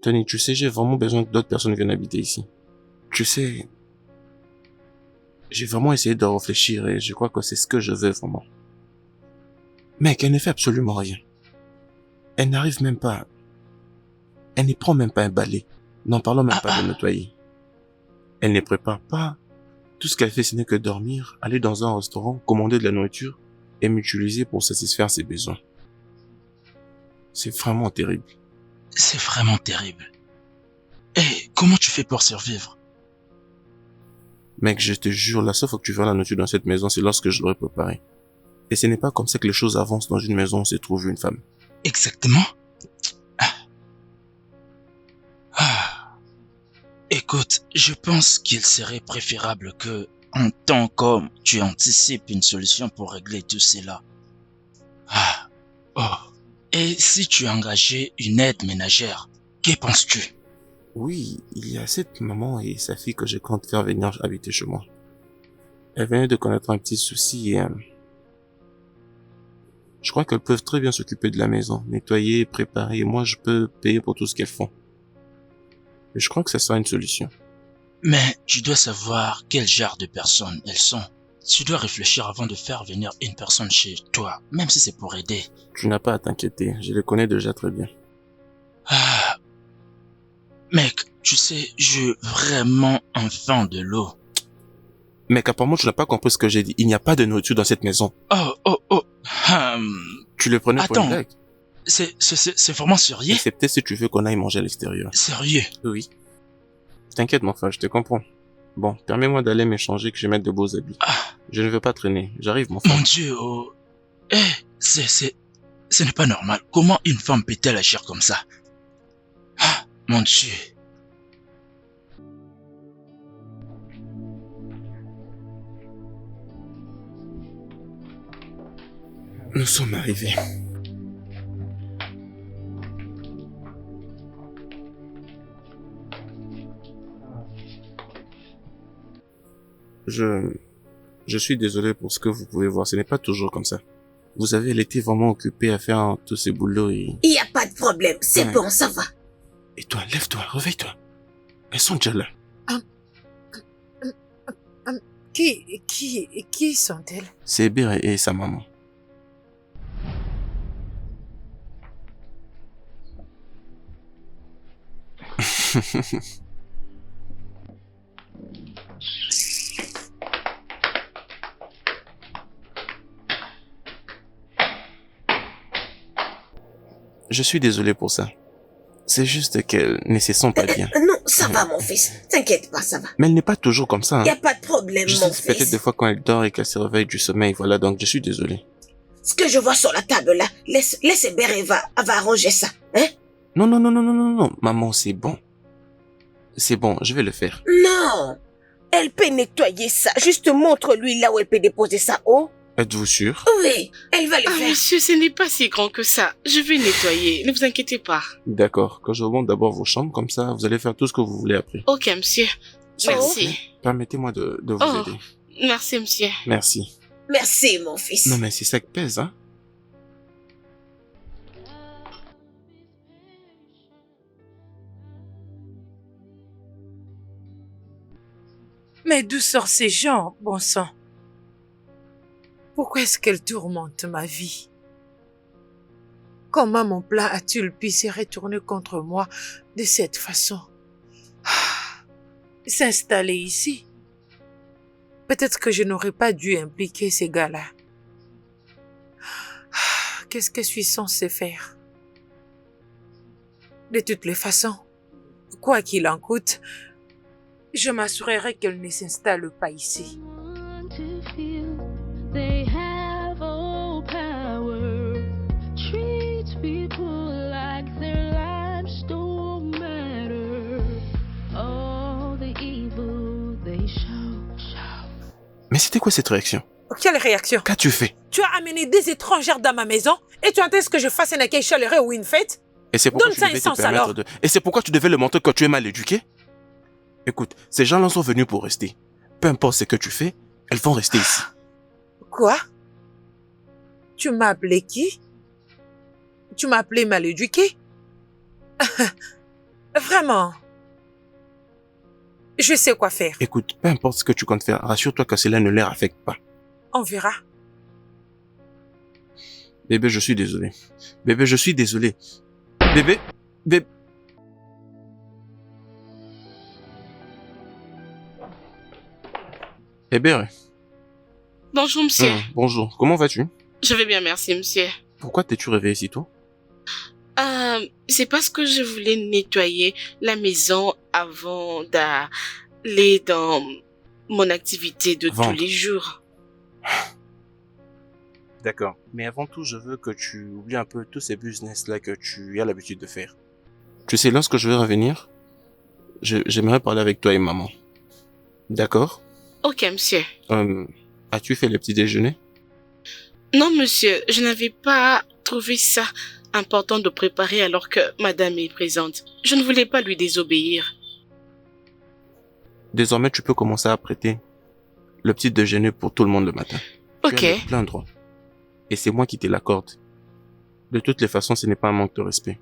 Tony, tu sais, j'ai vraiment besoin que d'autres personnes viennent habiter ici. Tu sais, j'ai vraiment essayé de réfléchir et je crois que c'est ce que je veux vraiment. Mec, elle ne fait absolument rien. Elle n'arrive même pas... Elle ne prend même pas un balai. N'en parlons même pas de nettoyer. Elle ne prépare pas. Tout ce qu'elle fait, ce n'est que dormir, aller dans un restaurant, commander de la nourriture et m'utiliser pour satisfaire ses besoins. C'est vraiment terrible. C'est vraiment terrible. Et comment tu fais pour survivre? Mec, je te jure, la seule fois que tu verras la nourriture dans cette maison, c'est lorsque je l'aurai préparée. Et ce n'est pas comme ça que les choses avancent dans une maison où se trouve une femme. Exactement. Écoute, je pense qu'il serait préférable que, en tant qu'homme, tu anticipes une solution pour régler tout cela. Et si tu engageais une aide ménagère, que penses-tu? Oui, il y a cette maman et sa fille que je compte faire venir habiter chez moi. Elle venait de connaître un petit souci et... je crois qu'elles peuvent très bien s'occuper de la maison, nettoyer, préparer, et moi je peux payer pour tout ce qu'elles font. Et je crois que ça sera une solution. Mais tu dois savoir quel genre de personnes elles sont. Tu dois réfléchir avant de faire venir une personne chez toi, même si c'est pour aider. Tu n'as pas à t'inquiéter, je les connais déjà très bien. Mec, tu sais, je veux vraiment enfin de l'eau. Mec, apparemment tu n'as pas compris ce que j'ai dit. Il n'y a pas de nourriture dans cette maison. Tu le prenais pour une blague? C'est vraiment sérieux? Excepté si tu veux qu'on aille manger à l'extérieur. Sérieux? Oui. T'inquiète mon frère, je te comprends. Bon, permets-moi d'aller m'échanger que je mette de beaux habits. Je ne veux pas traîner. J'arrive mon frère. Mon Dieu, ce n'est pas normal. Comment une femme peut-elle agir comme ça? Mon Dieu. Nous sommes arrivés. Je suis désolé pour ce que vous pouvez voir. Ce n'est pas toujours comme ça. Vous avez été vraiment occupé à faire tous ces boulots et... Il n'y a pas de problème, c'est Ouais. bon, ça va. Et toi, lève-toi, réveille-toi. Elles sont déjà là. Qui sont-elles? C'est Hébert et sa maman. Je suis désolé pour ça. C'est juste qu'elles ne se sent pas bien. Non, ça va, mon fils. T'inquiète pas, ça va. Mais elle n'est pas toujours comme ça. Il n'y Hein. a pas de problème, Je mon sais peut-être fils. des fois quand elle dort et qu'elle se réveille du sommeil, voilà, donc je suis désolé. Ce que je vois sur la table là, laisse Hébert, elle va arranger ça. Hein? Non, non, non, non, non, non, non, maman, c'est bon. C'est bon, je vais le faire. Non. Elle peut nettoyer ça. Juste montre-lui là où elle peut déposer ça haut. Êtes-vous sûr? Oui, elle va le Ah, faire. monsieur, ce n'est pas si grand que ça. Je vais nettoyer, ne vous inquiétez pas. D'accord, quand je remonte d'abord vos chambres, comme ça, vous allez faire tout ce que vous voulez après. Ok, monsieur. S'il vous Merci. plaît, permettez-moi de vous Oh. aider. Merci, monsieur. Merci. Merci, mon fils. Non, mais c'est ça qui pèse, hein? Mais d'où sortent ces gens, bon sang? Pourquoi est-ce qu'elles tourmentent ma vie? Comment mon plan a-t-il pu se retourner contre moi de cette façon? S'installer ici? Peut-être que je n'aurais pas dû impliquer ces gars-là. Qu'est-ce que je suis censée faire? De toutes les façons, quoi qu'il en coûte, je m'assurerai qu'elle ne s'installe pas ici. Want to feel they have all power. Treat people like their lives don't matter. All the evil they show. Mais c'était quoi cette réaction? Quelle réaction? Qu'as-tu fait? Tu as amené des étrangères dans ma maison et tu attends que je fasse un accueil chaleureux ou une fête? Et c'est pourquoi Donne tu ça devais un te sens, permettre alors. de... Et c'est pourquoi tu devais le montrer que tu es mal éduqué? Écoute, ces gens-là sont venus pour rester. Peu importe ce que tu fais, elles vont rester ici. Quoi? Tu m'as appelé qui? Tu m'as appelé mal éduqué? Vraiment? Je sais quoi faire. Écoute, peu importe ce que tu comptes faire, rassure-toi que cela ne les affecte pas. On verra. Bébé, je suis désolé. Bébé, je suis désolé. Bébé, bébé... Bébé, Bonjour, monsieur. bonjour, comment vas-tu? Je vais bien, merci, monsieur. Pourquoi t'es-tu réveillé si tôt? C'est parce que je voulais nettoyer la maison avant d'aller dans mon activité de Vendre. tous les jours. D'accord. Mais avant tout, je veux que tu oublies un peu tous ces business-là que tu as l'habitude de faire. Tu sais, lorsque je vais revenir, j'aimerais parler avec toi et maman. D'accord? Ok, monsieur. As-tu fait le petit déjeuner? Non, monsieur, je n'avais pas trouvé ça important de préparer alors que madame est présente. Je ne voulais pas lui désobéir. Désormais, tu peux commencer à prêter le petit déjeuner pour tout le monde le matin. Ok. Tu as le plein droit. Et c'est moi qui te l'accorde. De toutes les façons, ce n'est pas un manque de respect.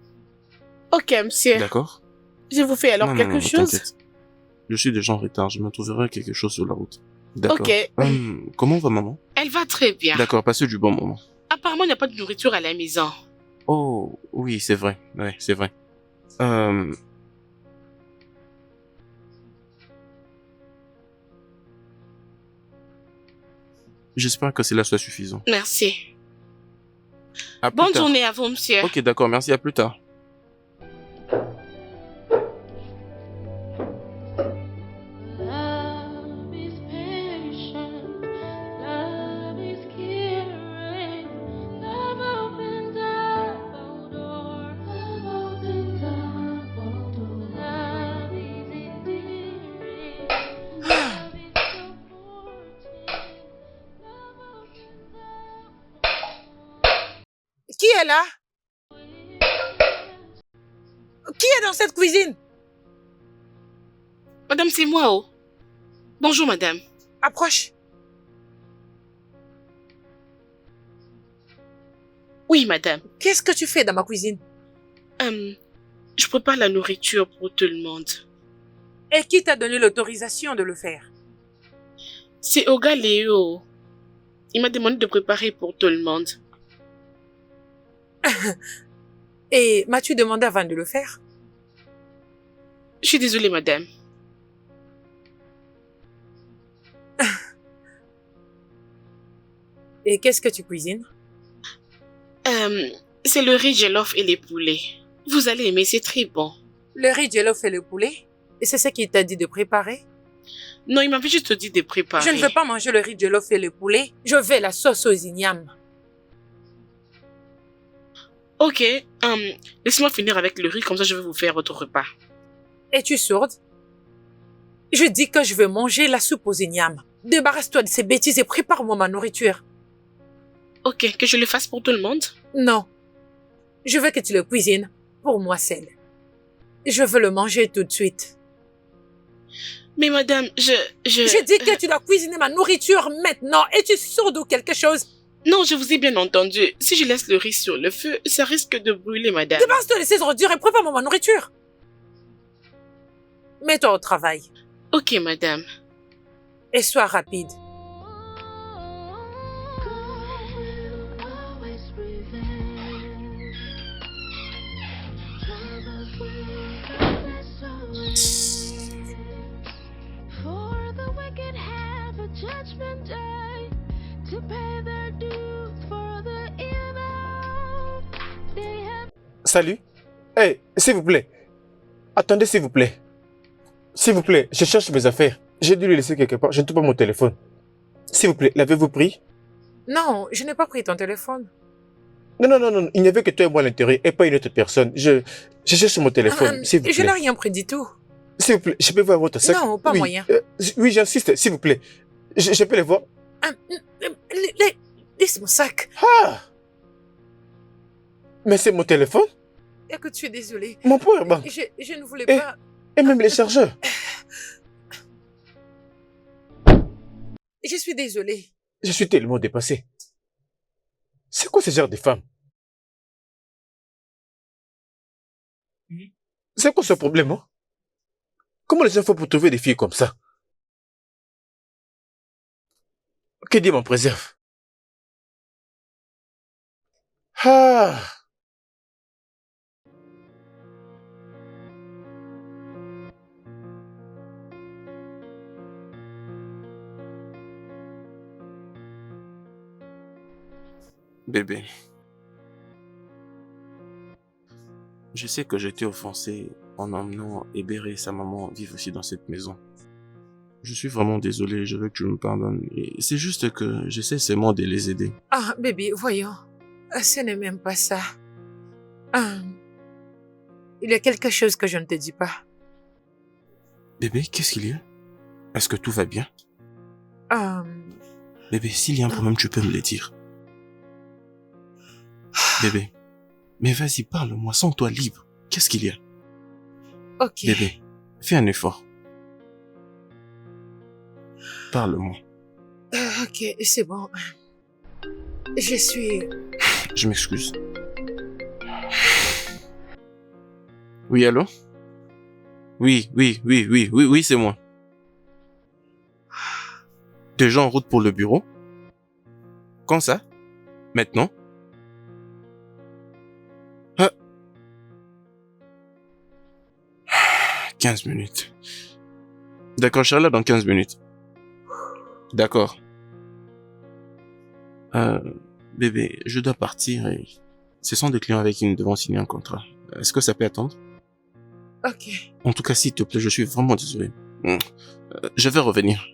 Ok, monsieur. D'accord? Je vous fais alors Non, quelque non, chose? t'inquiète. Je suis déjà en retard. Je me trouverai quelque chose sur la route. D'accord. Ok. Comment va maman? Elle va très bien. D'accord, passez du bon moment. Apparemment, il n'y a pas de nourriture à la maison. Oh, oui, c'est vrai. Ouais, c'est vrai. J'espère que cela soit suffisant. Merci. À plus Bonne tard. journée à vous, monsieur. Ok, d'accord, merci, à plus tard. Love is patient, love is caring, love opens up all doors, love opens up all doors, love is endearing, love is comforting, love opens up. Qui est là? Qui est dans cette cuisine? Madame, c'est moi, oh. Bonjour, madame. Approche. Oui, madame. Qu'est-ce que tu fais dans ma cuisine? Je prépare la nourriture pour tout le monde. Et qui t'a donné l'autorisation de le faire? C'est Oga Léo. Il m'a demandé de préparer pour tout le monde. Et m'as-tu demandé avant de le faire? Je suis désolée, madame. Et qu'est-ce que tu cuisines? C'est le riz jollof et les poulets. Vous allez aimer, c'est très bon. Le riz jollof et le poulet? Et c'est ce qu'il t'a dit de préparer? Non, il m'avait juste dit de préparer. Je ne veux pas manger le riz jollof et le poulet. Je veux la sauce aux ignames. Ok, laissez-moi finir avec le riz, comme ça je vais vous faire votre repas. Es-tu sourde? Je dis que je veux manger la soupe aux ignames. Débarrasse-toi de ces bêtises et prépare-moi ma nourriture. Ok, que je le fasse pour tout le monde? Non. Je veux que tu le cuisines pour moi seule. Je veux le manger tout de suite. Mais madame, je... Je dis que tu dois cuisiner ma nourriture maintenant. Es-tu sourde ou quelque chose? Non, je vous ai bien entendu. Si je laisse le riz sur le feu, ça risque de brûler, madame. Débarrasse-toi de ces ordures et prépare-moi ma nourriture. Mets-toi au travail. Ok, madame. Et sois rapide. For the wicked have a judgment day to pay their due for the evil they have. Salut. Hey, s'il vous plaît. Attendez, s'il vous plaît. S'il vous plaît, je cherche mes affaires. J'ai dû les laisser quelque part. Je ne trouve pas mon téléphone. S'il vous plaît, l'avez-vous pris? Non, je n'ai pas pris ton téléphone. Non. Il n'y avait que toi et moi à l'intérieur et pas une autre personne. Je cherche mon téléphone, s'il vous plaît. Je n'ai rien pris du tout. S'il vous plaît, je peux voir votre sac? Non, pas Oui, moyen. Oui, j'insiste, s'il vous plaît. Je peux les voir? Laisse mon sac. Ah! Mais c'est mon téléphone? Écoute, je suis désolée. Mon pauvre banc. Je ne voulais Eh. pas... Et même les chargeurs. Je suis désolée. Je suis tellement dépassé. C'est quoi ce genre de femme? C'est quoi ce problème, hein? Comment les gens font pour trouver des filles comme ça? Que Dieu m'en préserve. Ah! Bébé. Je sais que j'ai été offensé en emmenant Hébert et sa maman vivre aussi dans cette maison. Je suis vraiment désolé, je veux que tu me pardonnes. Et c'est juste que j'essaie seulement de les aider. Ah, bébé, voyons. Ce n'est même pas ça. Il y a quelque chose que je ne te dis pas. Bébé, qu'est-ce qu'il y a? Est-ce que tout va bien? Bébé, s'il y a un problème, tu peux me le dire. Bébé, mais vas-y, parle-moi, sens-toi libre. Qu'est-ce qu'il y a? Ok. Bébé, fais un effort. Parle-moi. Ok, c'est bon. Je suis... Je m'excuse. Oui, allô? Oui, c'est moi. Déjà en route pour le bureau? Quand ça? Maintenant? 15 minutes. D'accord, je serai là dans 15 minutes. D'accord. Bébé, je dois partir et ce sont des clients avec qui nous devons signer un contrat. Est-ce que ça peut attendre? Ok. En tout cas, s'il te plaît, je suis vraiment désolé. Je vais revenir.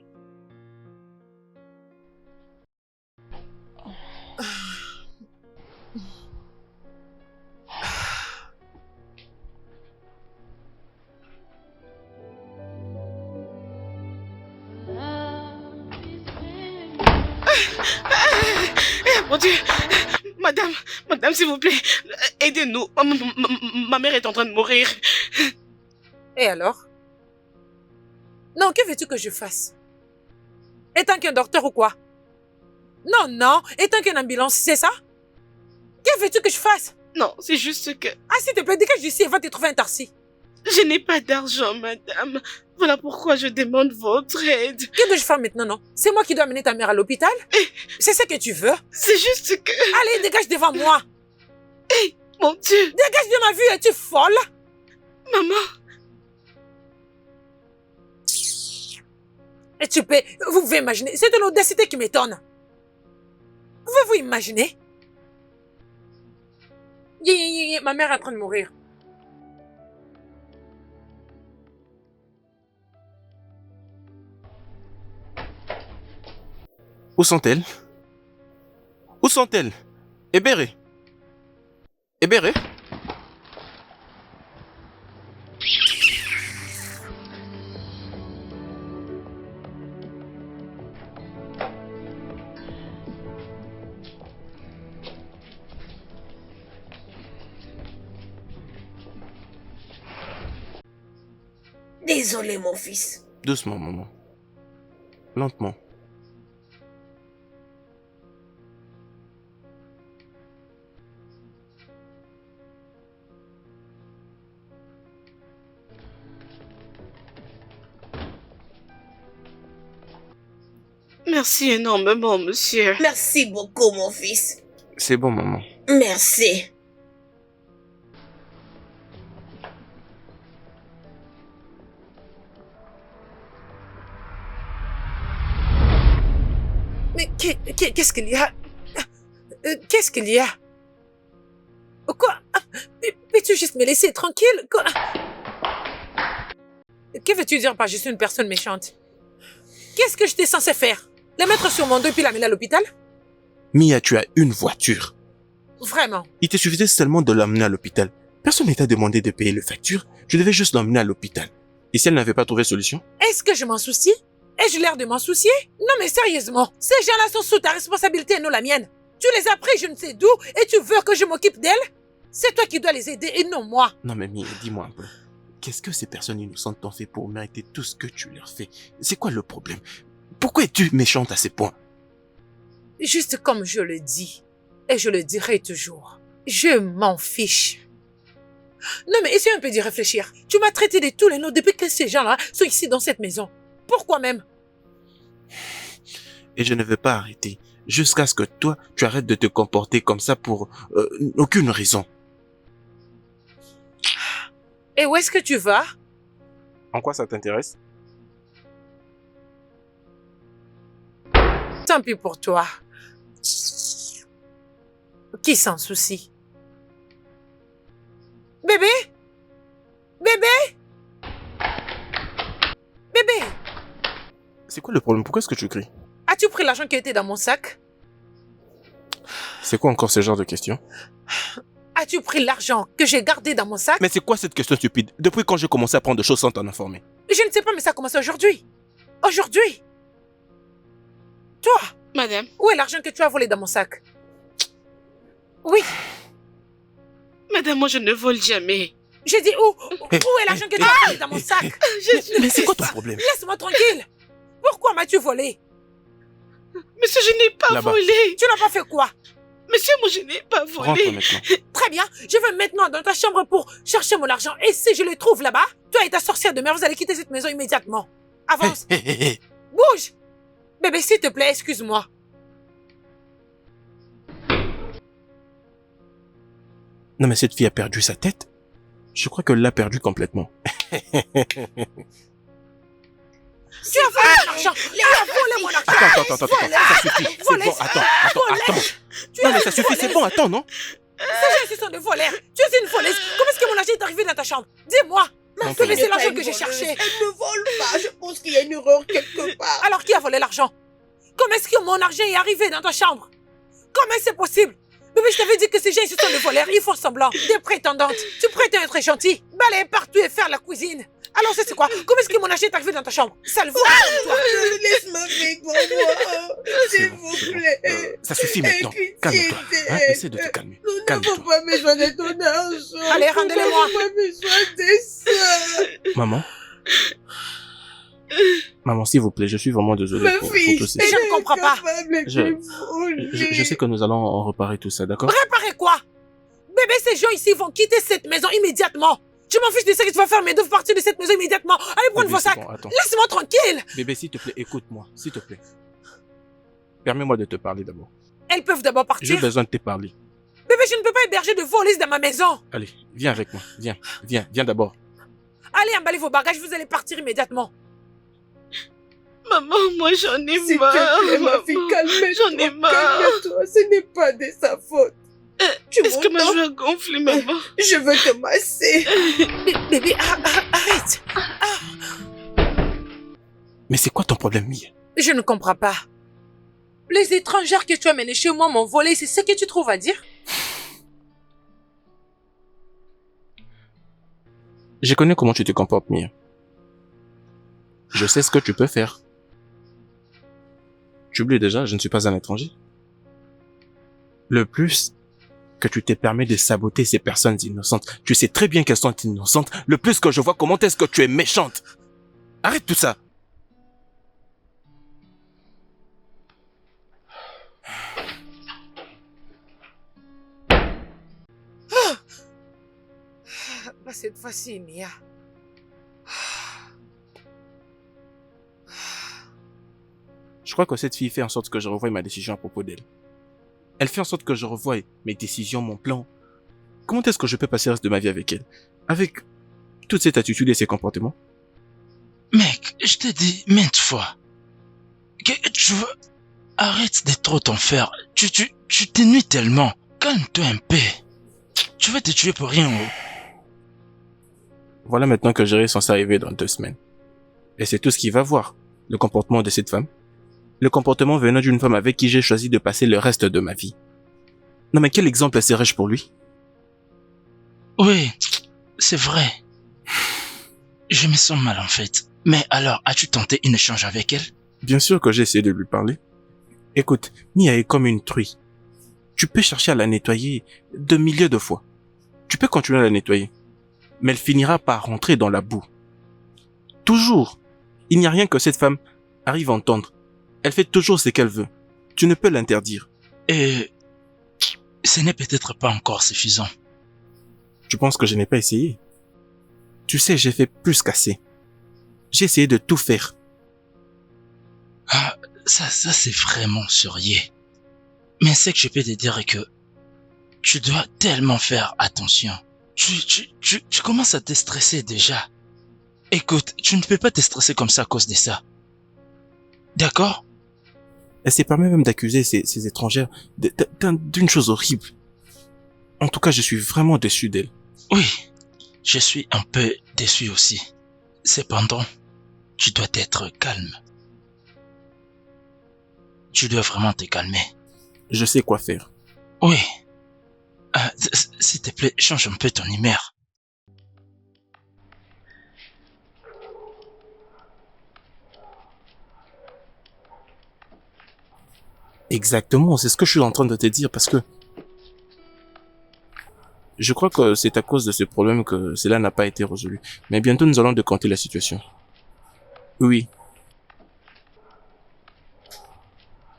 Mon Dieu, madame, s'il vous plaît, aidez-nous. Ma mère est en train de mourir. Et alors? Non, que veux-tu que je fasse? Étant qu'un docteur ou quoi? Non, non, étant qu'une ambulance, c'est ça? Que veux-tu que je fasse? Non, c'est juste que Ah, s'il te plaît, dégage d'ici et va te trouver un taxi. je n'ai pas d'argent, madame. Voilà pourquoi je demande votre aide. Que dois-je faire maintenant, non? C'est moi qui dois amener ta mère à l'hôpital? C'est ce que tu veux? C'est juste que... Allez, dégage devant moi. Mon Dieu, Dégage de ma vue, es-tu folle? maman. Et tu peux... Vous pouvez imaginer, c'est de l'audacité qui m'étonne. Pouvez-vous imaginer? Ma mère est en train de mourir. Où sont-elles? Où sont-elles? Ebere? Ebere? Désolé, mon fils. Doucement, maman. Lentement. Merci énormément, monsieur. Merci beaucoup, mon fils. C'est bon, maman. Merci. Mais qu'est-ce qu'il y a? Qu'est-ce qu'il y a? Quoi? Peux-tu juste me laisser tranquille? Quoi? Que veux-tu dire par je suis une personne méchante? Qu'est-ce que j'étais censé faire? La mettre sur mon dos et puis l'amener à l'hôpital? Mia, tu as une voiture. Vraiment? Il te suffisait seulement de l'emmener à l'hôpital. Personne ne t'a demandé de payer les factures. Tu devais juste l'emmener à l'hôpital. Et si elle n'avait pas trouvé solution? Est-ce que je m'en soucie? Ai-je l'air de m'en soucier? Non mais sérieusement, ces gens-là sont sous ta responsabilité et non la mienne. Tu les as pris je ne sais d'où et tu veux que je m'occupe d'elles? C'est toi qui dois les aider et non moi. Non mais Mia, dis-moi un peu. Qu'est-ce que ces personnes innocentes t'ont fait pour mériter tout ce que tu leur fais? C'est quoi le problème? Pourquoi es-tu méchante à ces points? Juste comme je le dis, et je le dirai toujours, je m'en fiche. Non mais essaye un peu d'y réfléchir. Tu m'as traité de tous les noms depuis que ces gens-là sont ici dans cette maison. Pourquoi même? Et je ne veux pas arrêter. Jusqu'à ce que toi, tu arrêtes de te comporter comme ça pour aucune raison. Et où est-ce que tu vas? En quoi ça t'intéresse? Tant pis pour toi. Qui s'en soucie? Bébé? Bébé? Bébé? C'est quoi le problème? Pourquoi est-ce que tu cries? As-tu pris l'argent qui était dans mon sac? C'est quoi encore ce genre de questions? As-tu pris l'argent que j'ai gardé dans mon sac? Mais c'est quoi cette question stupide? Depuis quand j'ai commencé à prendre des choses sans t'en informer? Je ne sais pas, mais ça a commencé aujourd'hui. Aujourd'hui. Toi, Madame, où est l'argent que tu as volé dans mon sac? Oui, madame, moi je ne vole jamais. j'ai dit où? Où est l'argent que tu as volé dans mon sac? Mais c'est quoi ton problème? Laisse-moi tranquille. Pourquoi m'as-tu volé? Monsieur, je n'ai pas Là-bas. volé. Tu n'as pas fait quoi? Monsieur, moi je n'ai pas Rentre volé. maintenant. Très bien, je vais maintenant dans ta chambre pour chercher mon argent. Et si je le trouve là-bas, toi et ta sorcière de mère, vous allez quitter cette maison immédiatement. Avance, Hé, hé, hé. bouge. Bébé, s'il te plaît, excuse-moi. Non mais cette fille a perdu sa tête. Je crois qu'elle l'a perdue complètement. Tu as volé mon argent. Tu as volé mon argent. Attends, ça suffit. C'est bon, attends. Non mais ça suffit, c'est bon, attends, non? Ces gens sont de voleurs. Tu es une voleuse. Comment est-ce que mon argent est arrivé dans ta chambre? Dis-moi. Bébé, c'est l'argent que j'ai cherché. Elle ne vole pas. Je pense qu'il y a une erreur quelque part. Alors qui a volé l'argent? Comment est-ce que mon argent est arrivé dans ta chambre? Comment c'est possible? Bébé, je t'avais dit que ces gens ici sont des voleurs, ils font semblant. Des prétendantes. Tu prétends être gentil. Balayer partout et faire la cuisine. Alors c'est quoi? Comment est-ce que mon argent est arrivé dans ta chambre? Sale voleur, toi. Laisse-moi vivre, moi. S'il vous plaît. Ça suffit maintenant. Calme-toi. Hein? Essaie de te calmer. Nous n'avons Calme-toi. pas besoin de ton argent. Allez, rendez-le-moi. Nous n'avons pas besoin de ça. Maman? Maman, s'il vous plaît, je suis vraiment désolé Ma pour fille, tout ça. je ne comprends pas. Je sais que nous allons en reparler tout ça, d'accord? Réparer quoi? Bébé, ces gens ici vont quitter cette maison immédiatement. Je m'en fiche de ça que tu vas faire, mais de partir de cette maison immédiatement. Allez prendre Bébé, vos c'est sacs. bon, attends. Laisse-moi tranquille. Bébé, s'il te plaît, écoute-moi, s'il te plaît. Permets-moi de te parler d'abord. Elles peuvent d'abord J'ai partir. besoin de te parler. Bébé, je ne peux pas héberger de voleuses dans ma maison. Allez, viens avec moi. Viens d'abord. Allez, emballez vos bagages, vous allez partir immédiatement. Maman, moi j'en ai S'il te marre. plaît, ma fille, maman. calme-toi. J'en ai marre. Calme-toi, ce n'est pas de sa faute. Tu Est-ce que ma m'entends? joue a gonflé, maman? Je veux te masser. Bébé, arrête. Mais c'est quoi ton problème, Mia? Je ne comprends pas. Les étrangères que tu as menées chez moi m'ont volé, c'est ce que tu trouves à dire? Je connais comment tu te comportes, Mia. Je sais ce que tu peux faire. Tu oublies déjà, je ne suis pas un étranger. Le plus que tu t'es permis de saboter ces personnes innocentes, tu sais très bien qu'elles sont innocentes, le plus que je vois comment est-ce que tu es méchante. Arrête tout ça. Pas cette fois-ci, Mia. Je crois que cette fille fait en sorte que je revoie ma décision à propos d'elle. Elle fait en sorte que je revoie mes décisions, mon plan. Comment est-ce que je peux passer le reste de ma vie avec elle? Avec toute cette attitude et ces comportements? Mec, je t'ai dit maintes fois que tu veux... Arrête d'être trop ton fer. Tu t'ennuies tellement. Calme-toi un peu. Tu vas te tuer pour rien. Oh. Voilà maintenant que j'aurai censé arriver dans 2 semaines. Et c'est tout ce qu'il va voir. Le comportement de cette femme. Le comportement venant d'une femme avec qui j'ai choisi de passer le reste de ma vie. Non mais quel exemple serais-je pour lui? Oui, c'est vrai. Je me sens mal en fait. Mais alors, as-tu tenté un échange avec elle? Bien sûr que j'ai essayé de lui parler. Écoute, Mia est comme une truie. Tu peux chercher à la nettoyer de milliers de fois. Tu peux continuer à la nettoyer. Mais elle finira par rentrer dans la boue. Toujours. Il n'y a rien que cette femme arrive à entendre. Elle fait toujours ce qu'elle veut. Tu ne peux l'interdire. Et ce n'est peut-être pas encore suffisant. Tu penses que je n'ai pas essayé? Tu sais, j'ai fait plus qu'assez. J'ai essayé de tout faire. Ah, ça c'est vraiment sérieux. Mais ce que je peux te dire est que tu dois tellement faire attention. Tu commences à te stresser déjà. Écoute, tu ne peux pas te stresser comme ça à cause de ça. D'accord? Elle s'est permis même d'accuser ces étrangères d'une chose horrible. En tout cas, je suis vraiment déçu d'elle. Oui, je suis un peu déçu aussi. Cependant, tu dois être calme. Tu dois vraiment te calmer. Je sais quoi faire. Oui. S'il te plaît, change un peu ton humeur. Exactement, c'est ce que je suis en train de te dire parce que je crois que c'est à cause de ce problème que cela n'a pas été résolu. Mais bientôt nous allons décanter la situation. Oui.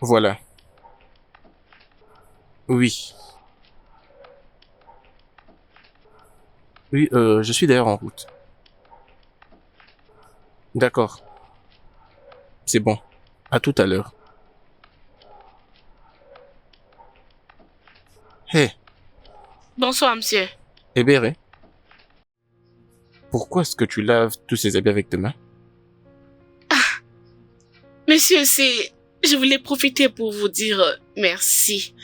Voilà. Oui. Oui, je suis d'ailleurs en route. D'accord. C'est bon. À tout à l'heure. Hé, Bonsoir, monsieur. Hébéré. Pourquoi est-ce que tu laves tous ces habits avec tes mains? Monsieur, je voulais profiter pour vous dire merci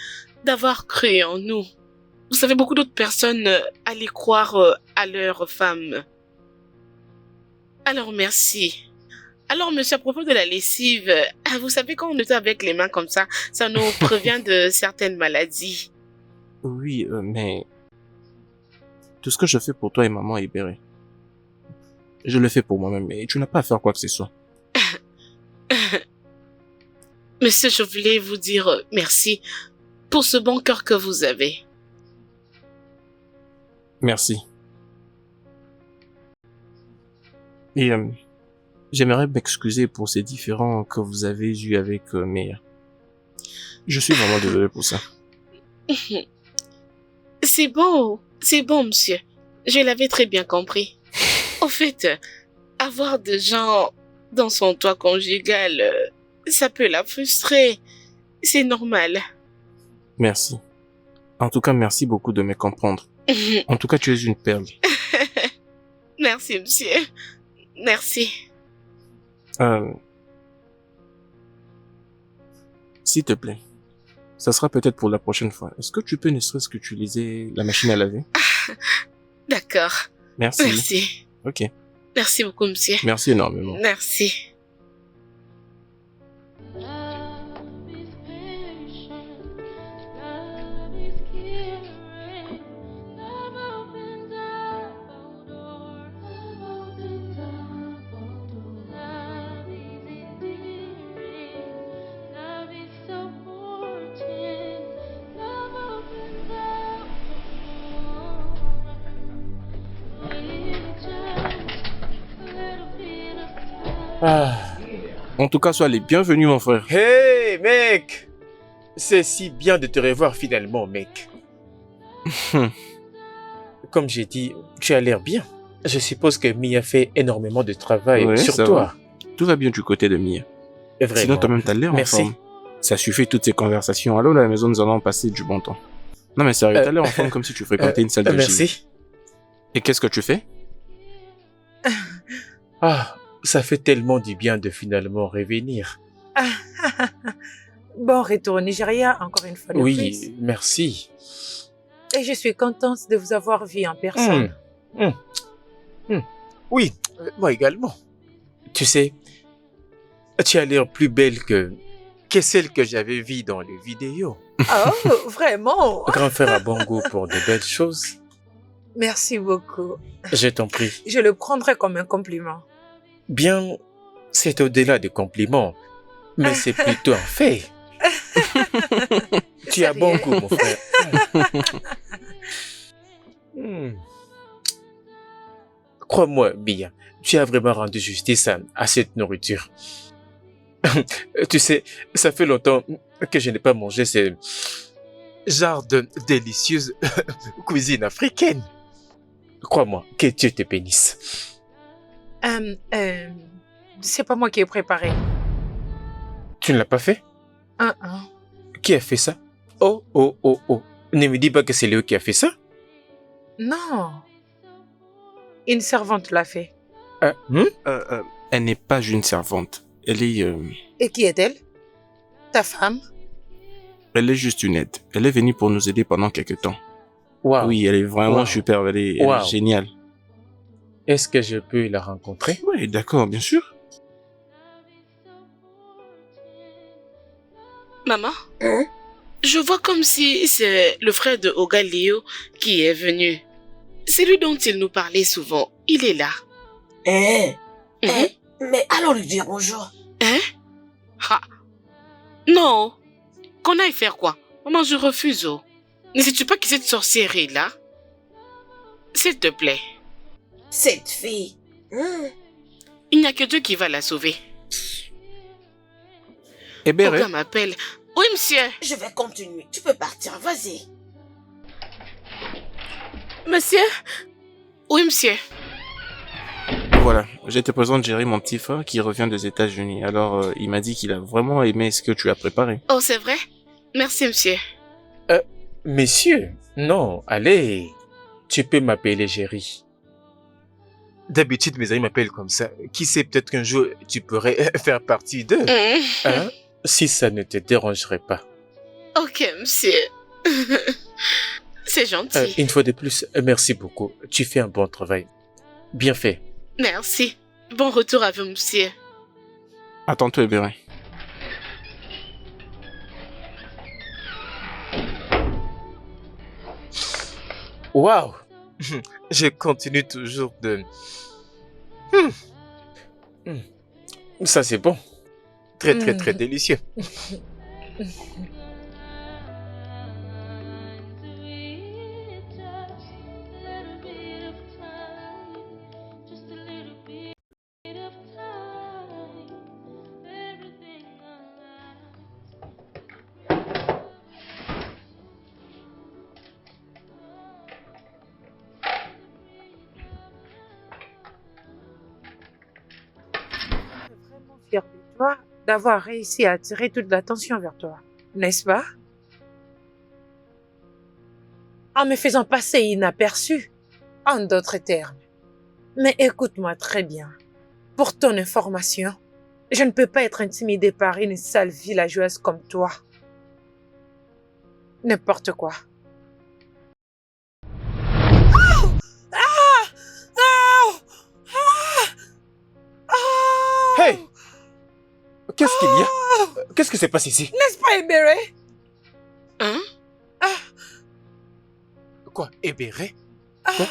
d'avoir cru en nous. Vous savez, beaucoup d'autres personnes allaient croire à leur femme. Alors, merci. Alors, monsieur, à propos de la lessive, vous savez, quand on nettoie avec les mains comme ça nous prévient de certaines maladies. Oui, mais... Tout ce que je fais pour toi et maman est Hébéré. Je le fais pour moi-même, et tu n'as pas à faire quoi que ce soit. Monsieur, je voulais vous dire merci pour ce bon cœur que vous avez. Merci. Et j'aimerais m'excuser pour ces différends que vous avez eus avec Meya. Je suis vraiment désolé pour ça. C'est bon, monsieur. Je l'avais très bien compris. Au fait, avoir des gens dans son toit conjugal, ça peut la frustrer. C'est normal. Merci. En tout cas, merci beaucoup de me comprendre. En tout cas, tu es une perle. Merci, monsieur. Merci. S'il te plaît, ça sera peut-être pour la prochaine fois. Est-ce que tu peux ne serait-ce que utiliser la machine à laver? D'accord. Merci. Merci. Ok. Merci beaucoup, monsieur. Merci énormément. Merci. Love is patient, love is caring, love opens up all doors, love opens up all doors, love is endearing, love is supporting, love opens up doors, with just a little bit of time. Ah. En tout cas, sois les bienvenus, mon frère. Hey, mec! C'est si bien de te revoir finalement, mec. Comme j'ai dit, tu as l'air bien. Je suppose que Mia fait énormément de travail Ouais, sur ça toi. va. Tout va bien du côté de Mia. Vraiment. Sinon, toi-même, t'as l'air en Merci. forme. Ça suffit toutes ces conversations. Allô, à la maison, nous allons passer du bon temps. Non, mais sérieux, t'as l'air en forme comme si tu fréquentais une salle de gym. Merci. Et qu'est-ce que tu fais? Ah, ça fait tellement du bien de finalement revenir. Bon retour au Nigeria, encore une fois de plus. Oui, merci. Et je suis contente de vous avoir vu en personne. Oui, moi également. Tu sais, tu as l'air plus belle que celle que j'avais vue dans les vidéos. Oh, vraiment? Grand frère a bon goût pour de belles choses. Merci beaucoup. Je t'en prie. Je le prendrai comme un compliment. Bien, c'est au-delà des compliments, mais c'est plutôt un fait. Tu as bon goût, mon frère. Crois-moi, Mia, tu as vraiment rendu justice à cette nourriture. Tu sais, ça fait longtemps que je n'ai pas mangé ce genre de délicieuse cuisine africaine. Crois-moi, que Dieu te bénisse. C'est pas moi qui ai préparé. Tu ne l'as pas fait? Qui a fait ça? Oh, oh, oh, oh. Ne me dis pas que c'est Léo qui a fait ça. Non. Une servante l'a fait. Elle n'est pas une servante. Elle est... Et qui est-elle? Ta femme? Elle est juste une aide. Elle est venue pour nous aider pendant quelques temps. Wow. Oui, elle est vraiment Wow. superbe. Elle est Wow. géniale. Est-ce que je peux la rencontrer? Oui, d'accord, bien sûr. Maman? Hein? Je vois comme si c'est le frère de Oga Léo qui est venu. C'est lui dont il nous parlait souvent. Il est là. Mais allons lui dire bonjour. Hein? Ah. Non. Qu'on aille faire quoi? Maman, je refuse. Oh. Ne sais-tu pas qui cette sorcière est là? S'il te plaît. Cette fille. Il n'y a que Dieu qui va la sauver. Eh bien, Oga m'appelle. Oui, monsieur. Je vais continuer. Tu peux partir, vas-y. Monsieur? Oui, monsieur. voilà, je te présente Jerry, mon petit frère, qui revient des États-Unis. Alors, il m'a dit qu'il a vraiment aimé ce que tu as préparé. Oh, c'est vrai? Merci, monsieur. Messieurs, non, allez. Tu peux m'appeler Jerry. D'habitude, mes amis m'appellent comme ça. Qui sait, peut-être qu'un jour, tu pourrais faire partie d'eux. Hein? Si ça ne te dérangerait pas. Ok, monsieur. C'est gentil. Une fois de plus, merci beaucoup. Tu fais un bon travail. Bien fait. Merci. Bon retour à vous, monsieur. À tantôt, Ebere. Waouh! Je continue toujours de... Ça, c'est bon. Très, très, très délicieux. Just a little bit of time. fière de toi d'avoir réussi à attirer toute l'attention vers toi, n'est-ce pas? En me faisant passer inaperçu, en d'autres termes. Mais écoute-moi très bien. Pour ton information, je ne peux pas être intimidée par une sale villageoise comme toi. N'importe quoi. Hey! Qu'est-ce qu'il y a? Qu'est-ce qui se passe ici? N'est-ce pas, Ebere? Hein? Quoi? Ebere? Ah, Quoi?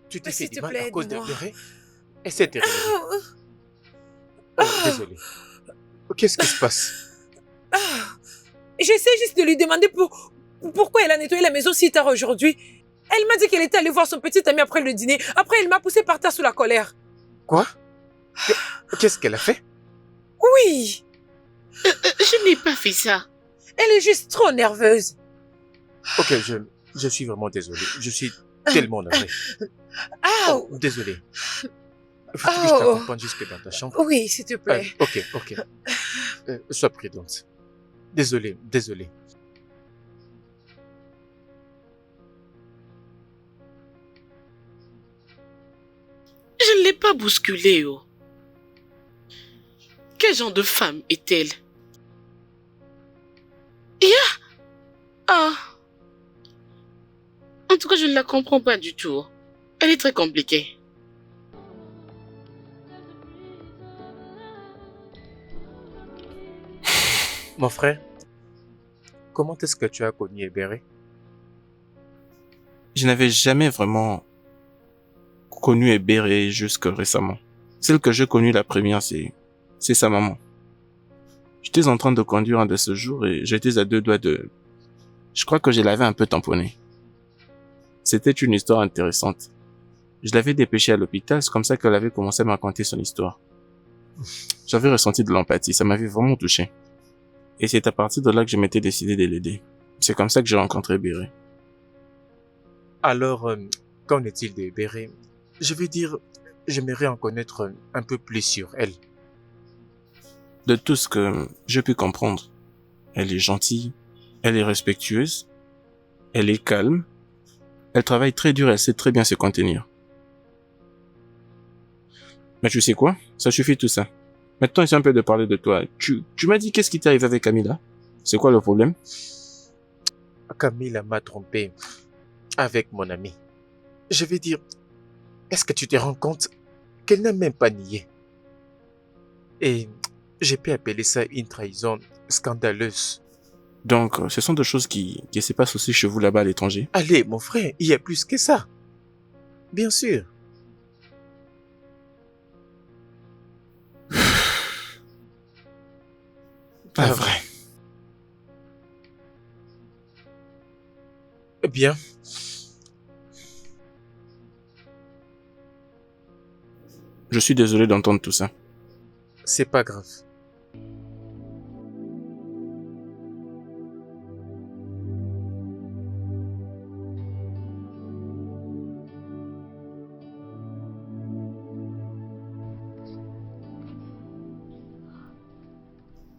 Tu t'es fait s'il du te mal plaît, à cause aide-moi. d'Ebere? Et c'est terrible. ah, Oh, désolé. Qu'est-ce qui se passe? ah. J'essaie juste de lui demander pourquoi elle a nettoyé la maison si tard aujourd'hui. Elle m'a dit qu'elle était allée voir son petit ami après le dîner. Après, elle m'a poussé par terre sous la colère. Quoi? Qu'est-ce qu'elle a fait? Oui, Je n'ai pas fait ça. elle est juste trop nerveuse. Ok, je suis vraiment désolé. Je suis tellement navré. Ah, Oh, désolé. Faut que je t'accompagne jusque dans ta chambre? oui, s'il te plaît. Ok. Sois prudente. Désolé. Je ne l'ai pas bousculée, oh. Quel genre de femme est-elle? Ah. En tout cas, je ne la comprends pas du tout. Elle est très compliquée. Mon frère, comment est-ce que tu as connu Ebere? Je n'avais jamais vraiment connu Ebere jusque récemment. Celle que j'ai connue la première, c'est sa maman. J'étais en train de conduire un de ce jour et j'étais à 2 doigts de... Je crois que je l'avais un peu tamponné. C'était une histoire intéressante. Je l'avais dépêchée à l'hôpital, c'est comme ça qu'elle avait commencé à me raconter son histoire. J'avais ressenti de l'empathie, ça m'avait vraiment touché. Et c'est à partir de là que je m'étais décidé de l'aider. C'est comme ça que j'ai rencontré Ebere. Alors, qu'en est-il d'Ebere? Je veux dire, j'aimerais en connaître un peu plus sur elle. De tout ce que j'ai pu comprendre, elle est gentille, elle est respectueuse, elle est calme, elle travaille très dur, elle sait très bien se contenir. Mais tu sais quoi? Ça suffit tout ça. Maintenant, essaie un peu de parler de toi. Tu m'as dit qu'est-ce qui t'est arrivé avec Camilla? C'est quoi le problème? Camilla m'a trompé avec mon ami. Je veux dire, est-ce que tu te rends compte qu'elle n'a même pas nié? Et j'ai pu appeler ça une trahison scandaleuse. Donc, ce sont des choses qui se passent aussi chez vous là-bas à l'étranger? Allez, mon frère, il y a plus que ça. Bien sûr. Pas vrai. Bien. Je suis désolé d'entendre tout ça. C'est pas grave.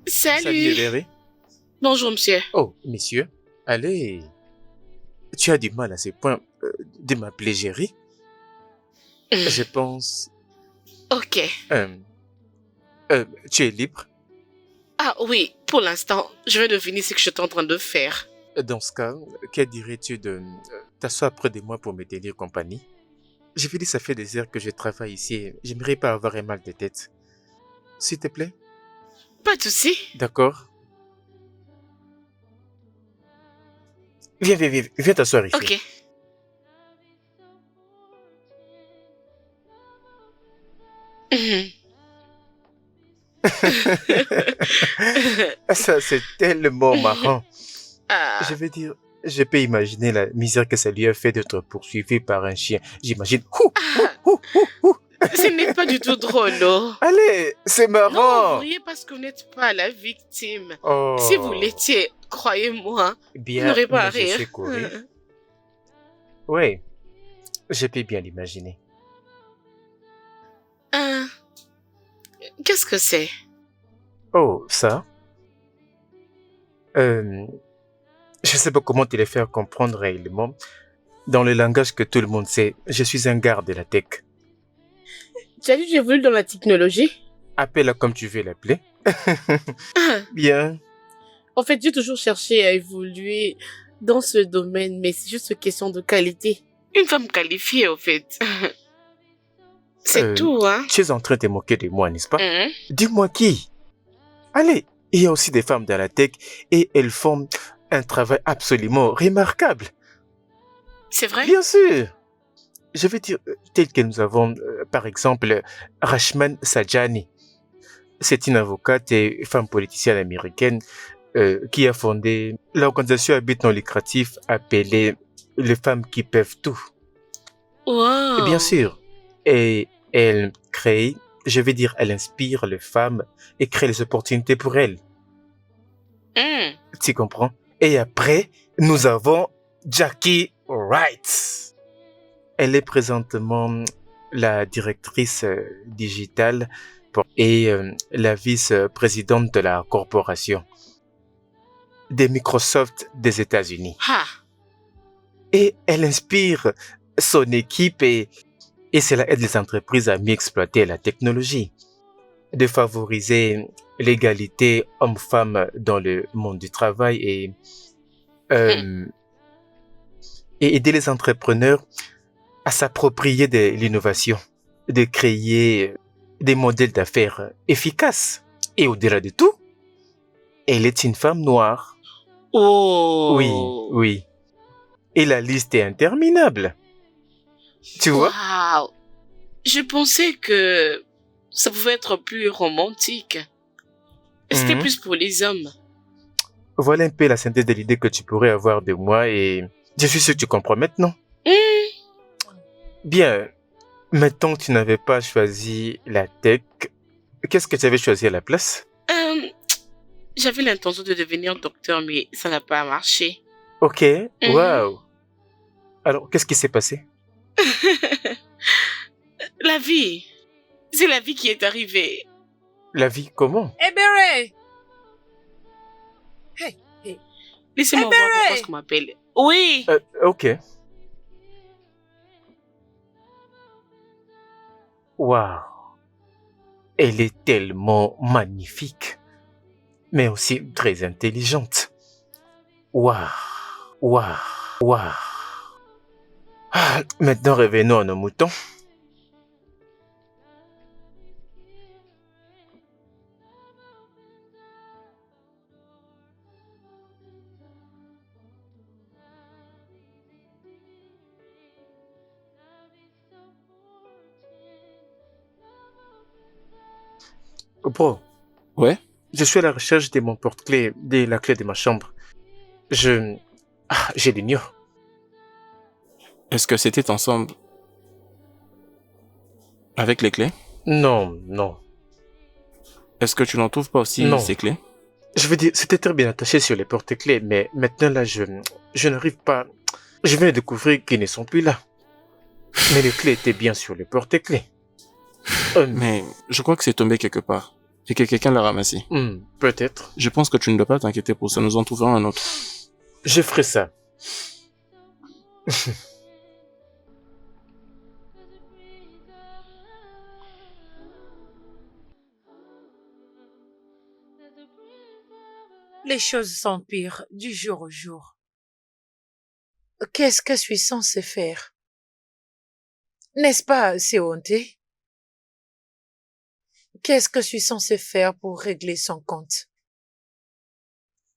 Salut. Ebere. Bonjour, monsieur. Oh, monsieur, allez. Tu as du mal à ce point de m'appeler Jerry. Je pense... Ok. Tu es libre. Ah oui, pour l'instant, je vais deviner ce que je suis en train de faire. Dans ce cas, que dirais-tu de t'asseoir près de moi pour me tenir compagnie? Je veux dire, ça fait des heures que je travaille ici et j'aimerais pas avoir un mal de tête. S'il te plaît? Pas de souci. D'accord. Viens t'asseoir ici. Ok. Mhm. Ça, c'est tellement marrant. Ah, Je veux dire, je peux imaginer la misère que ça lui a fait d'être poursuivi par un chien. J'imagine. ce n'est pas du tout drôle, oh. Allez, c'est Non, vous marrant. riez parce que vous n'êtes pas la victime. Oh. Si vous l'étiez, croyez-moi, vous Bien, n'aurez pas à mais je rire. sais courir. Oui, je peux bien l'imaginer. Qu'est-ce que c'est? Oh, ça? Je sais pas comment te le faire comprendre réellement. Dans le langage que tout le monde sait, je suis un garde de la tech. Tu as dit que tu évolues dans la technologie? Appelle-la comme tu veux l'appeler. Ah, Bien. en fait, j'ai toujours cherché à évoluer dans ce domaine, mais c'est juste une question de qualité. Une femme qualifiée, au fait. C'est tout, hein? Tu es en train de te moquer de moi, n'est-ce pas? Hein? Dis-moi qui? Allez, il y a aussi des femmes dans la tech et elles font un travail absolument remarquable. C'est vrai? Bien sûr. Je vais dire, tel que nous avons, par exemple, Rashman Sajani. C'est une avocate et femme politicienne américaine qui a fondé l'organisation à but non lucratif appelée Les femmes qui peuvent tout. Wow. Bien sûr. Et elle crée, je vais dire, elle inspire les femmes et crée les opportunités pour elles. Hum. Tu comprends? Et après, nous avons Jackie Wright. Elle est présentement la directrice digitale et la vice-présidente de la corporation de Microsoft des États-Unis. Ah. Et elle inspire son équipe et cela aide les entreprises à mieux exploiter la technologie, de favoriser l'égalité homme-femme dans le monde du travail et aider les entrepreneurs à s'approprier de l'innovation, de créer des modèles d'affaires efficaces. Et au-delà de tout, elle est une femme noire. Oh. Oui, oui. Et la liste est interminable. Tu vois? Waouh. Je pensais que ça pouvait être plus romantique. C'était plus pour les hommes. Voilà un peu la synthèse de l'idée que tu pourrais avoir de moi et je suis sûr que tu comprends maintenant. Bien, maintenant que tu n'avais pas choisi la tech, qu'est-ce que tu avais choisi à la place? J'avais l'intention de devenir docteur, mais ça n'a pas marché. Ok, waouh. Alors, qu'est-ce qui s'est passé? La vie. C'est la vie qui est arrivée. La vie, comment? Eh Beret! Hey, hey. Laissez-moi voir pourquoi est-ce qu'on m'appelle. Oui. Ok. Waouh. Elle est tellement magnifique, mais aussi très intelligente. Waouh. Waouh. Waouh. Ah, maintenant, revenons à nos moutons. Bro, Ouais? je suis à la recherche de mon porte-clés, de la clé de ma chambre. Je l'ignore. Est-ce que c'était ensemble avec les clés? Non, non. Est-ce que tu n'en trouves pas aussi Non. ces clés? Je veux dire, c'était très bien attaché sur les porte-clés, mais maintenant là, je n'arrive pas. Je viens de découvrir qu'ils ne sont plus là. Mais les clés étaient bien sur les porte-clés. Mais je crois que c'est tombé quelque part et que quelqu'un l'a ramassé. Peut-être. Je pense que tu ne dois pas t'inquiéter pour ça, nous en trouverons un autre. Je ferai ça. Les choses s'empirent du jour au jour. Qu'est-ce que je suis censée faire? N'est-ce pas, c'est honteux? Qu'est-ce que je suis censée faire pour régler son compte?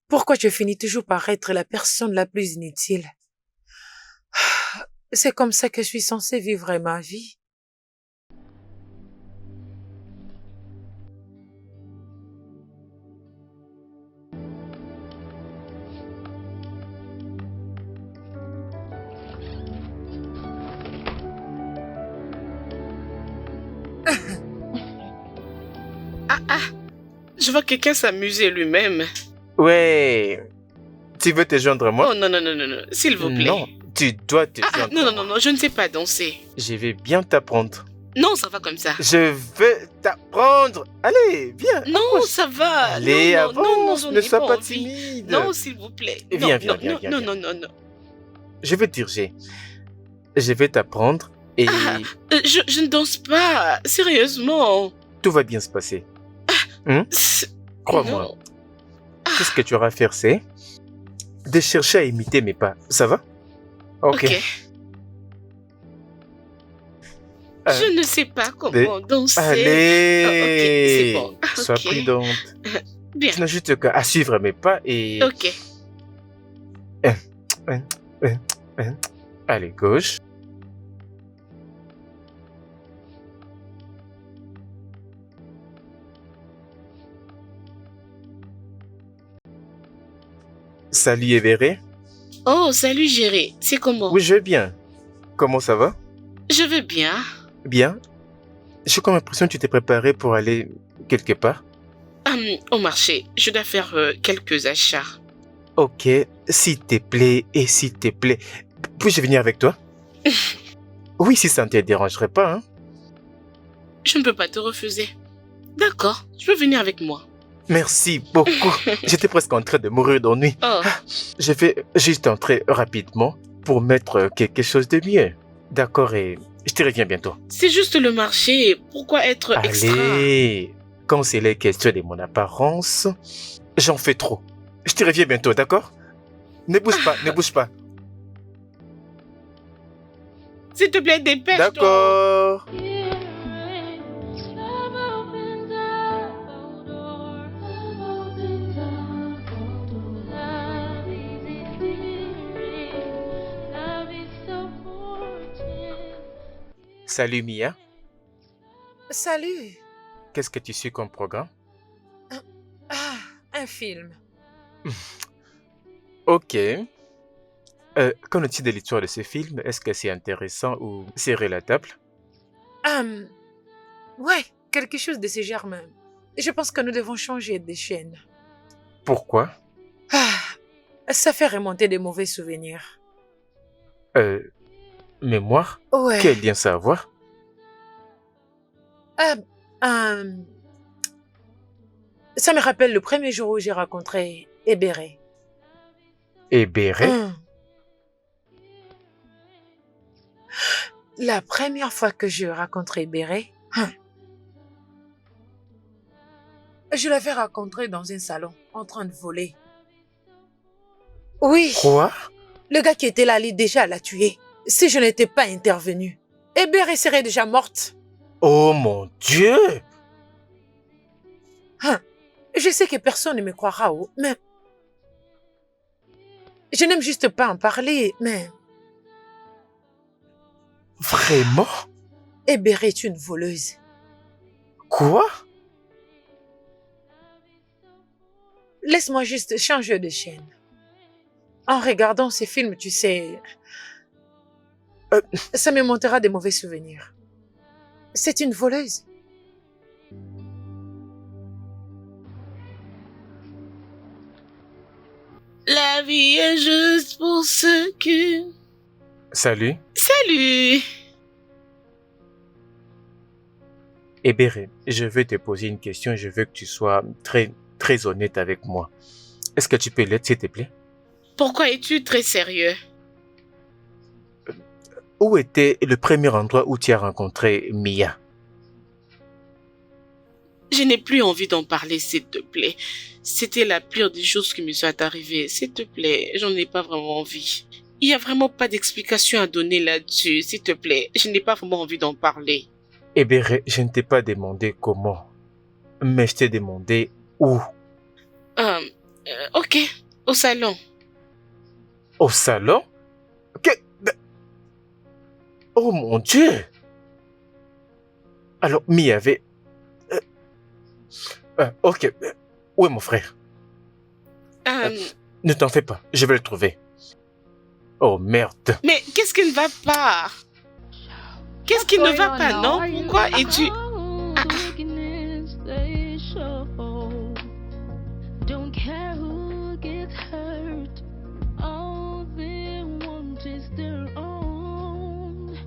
Pourquoi je finis toujours par être la personne la plus inutile? C'est comme ça que je suis censée vivre ma vie. Je vois quelqu'un s'amuser lui-même. Ouais. Tu veux te joindre à moi? Oh non, non, non, non, non, s'il vous plaît. Non, tu dois te joindre non, à non, moi. non, non, je ne sais pas danser. Je vais bien t'apprendre. Non, ça va comme ça. Je veux t'apprendre. prendre. Allez, viens. Non, approche. ça va. Allez, non, avance, non, non, j'en ne ai sois pas envie. timide. Non, s'il vous plaît. Viens, non, viens, non, viens, non, viens, non, viens. non, non, non. Je vais te diriger. Je vais t'apprendre et Je ne danse pas. Sérieusement. tout va bien se passer. Crois-moi. Non. Tout ce que tu auras à faire, c'est de chercher à imiter mes pas. Ça va? Ok. Je ne sais pas comment danser. Allez. Oh, ok, c'est bon. Sois Ok. prudente. Bien. Tu n'as juste qu'à suivre mes pas et... Ok. Allez, gauche. Salut Everett. Oh, salut Jerry. C'est comment? Oui, je vais bien. Comment ça va? Je vais bien. Bien. J'ai comme l'impression que tu t'es préparé pour aller quelque part. Au marché, je dois faire quelques achats. Ok, s'il te plaît, et s'il te plaît, puis-je venir avec toi? Oui, si ça ne te dérangerait pas, hein? Je ne peux pas te refuser. D'accord, tu peux venir avec moi. Merci beaucoup. J'étais presque en train de mourir d'ennui. Oh, Je vais juste entrer rapidement pour mettre quelque chose de mieux. D'accord, et je te reviens bientôt. c'est juste le marché. Pourquoi être extra? Allez, quand c'est les questions de mon apparence, j'en fais trop. Je te reviens bientôt, d'accord? Ne bouge pas, ne bouge pas. S'il te plaît, dépêche-toi. D'accord. Love opens up a door. Love opens up a door. Love is endearing. Love is supportive. Salut Mia, Salut. qu'est-ce que tu suis comme programme? Ah, un film. Ok. Qu'en est-il de l'histoire de ce film? Est-ce que c'est intéressant ou c'est relatable? Ouais, quelque chose de ce genre même. Je pense que nous devons changer de chaîne. Pourquoi? Ça fait remonter des mauvais souvenirs. Mémoire? Ouais. Quel lien ça a à voir? Ça me rappelle le premier jour où j'ai rencontré Ebere. Et Béret? La première fois que je rencontrais Ebere, je l'avais rencontré dans un salon, en train de voler. Oui, Quoi? le gars qui était là, lui, déjà l'a tué. Si je n'étais pas intervenue, Ebere serait déjà morte. Oh mon Dieu! Je sais que personne ne me croira, mais... Je n'aime juste pas en parler, mais... Vraiment? Ebere est une voleuse. Quoi? Laisse-moi juste changer de chaîne. En regardant ces films, tu sais... Ça me montera des mauvais souvenirs. C'est une voleuse. La vie est juste pour ceux qui... Salut. Salut. Et Béret, je veux te poser une question et je veux que tu sois très honnête avec moi. Est-ce que tu peux l'être, s'il te plaît? Pourquoi es-tu très sérieux? Où était le premier endroit où tu as rencontré Mia? Je n'ai plus envie d'en parler, s'il te plaît. C'était la pire des choses qui me sont arrivées. S'il te plaît, j'en ai pas vraiment envie. Il n'y a vraiment pas d'explication à donner là-dessus. S'il te plaît, je n'ai pas vraiment envie d'en parler. Eh bien, je ne t'ai pas demandé comment, mais je t'ai demandé où. Ok, au salon. Au salon? Oh mon Dieu! Alors, Mia avait... ok, où est mon frère? Ne t'en fais pas, je vais le trouver. Oh merde! Mais qu'est-ce qui ne va pas? Qu'est-ce qui ne va pas, non? Pourquoi es-tu... Don't care who gets hurt. All they want is their own.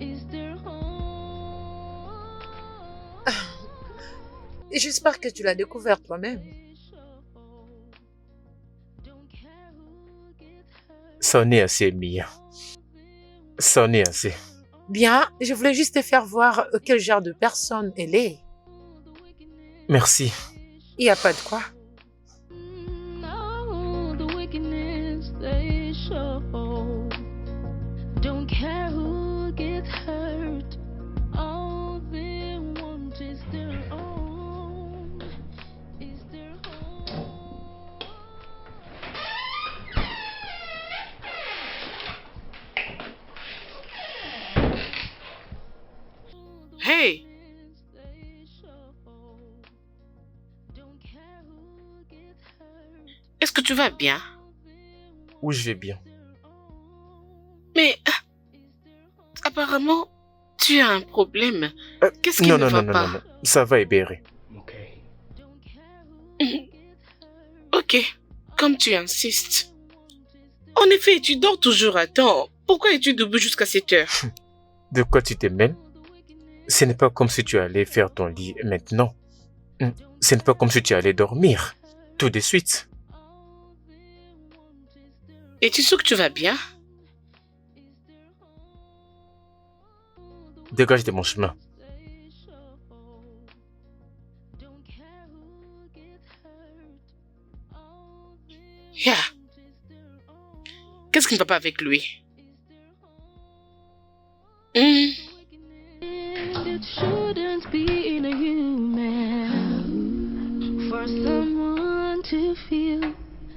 Is their own. Et j'espère que tu l'as découvert toi-même. C'en est assez, Mia. C'en est assez. Bien, je voulais juste te faire voir quel genre de personne elle est. Merci. Il n'y a pas de quoi. No, the wickedness they show. Don't care who gets hurt. All they want is their own. Is their home. Hey, est-ce que tu vas bien? Où je vais bien. Mais apparemment, tu as un problème. Qu'est-ce qui Non, ne non, va non, non, pas? non, non. Ça va, Ebéré. Ok, comme tu insistes. En effet, tu dors toujours à temps. Pourquoi es-tu debout jusqu'à 7 heures? De quoi tu te mêles? Ce n'est pas comme si tu allais faire ton lit maintenant. Ce n'est pas comme si tu allais dormir tout de suite. Es-tu sûr que tu vas bien? Dégage de mon chemin. Yeah. Qu'est-ce qui ne va pas avec lui? It shouldn't be in a human for someone to feel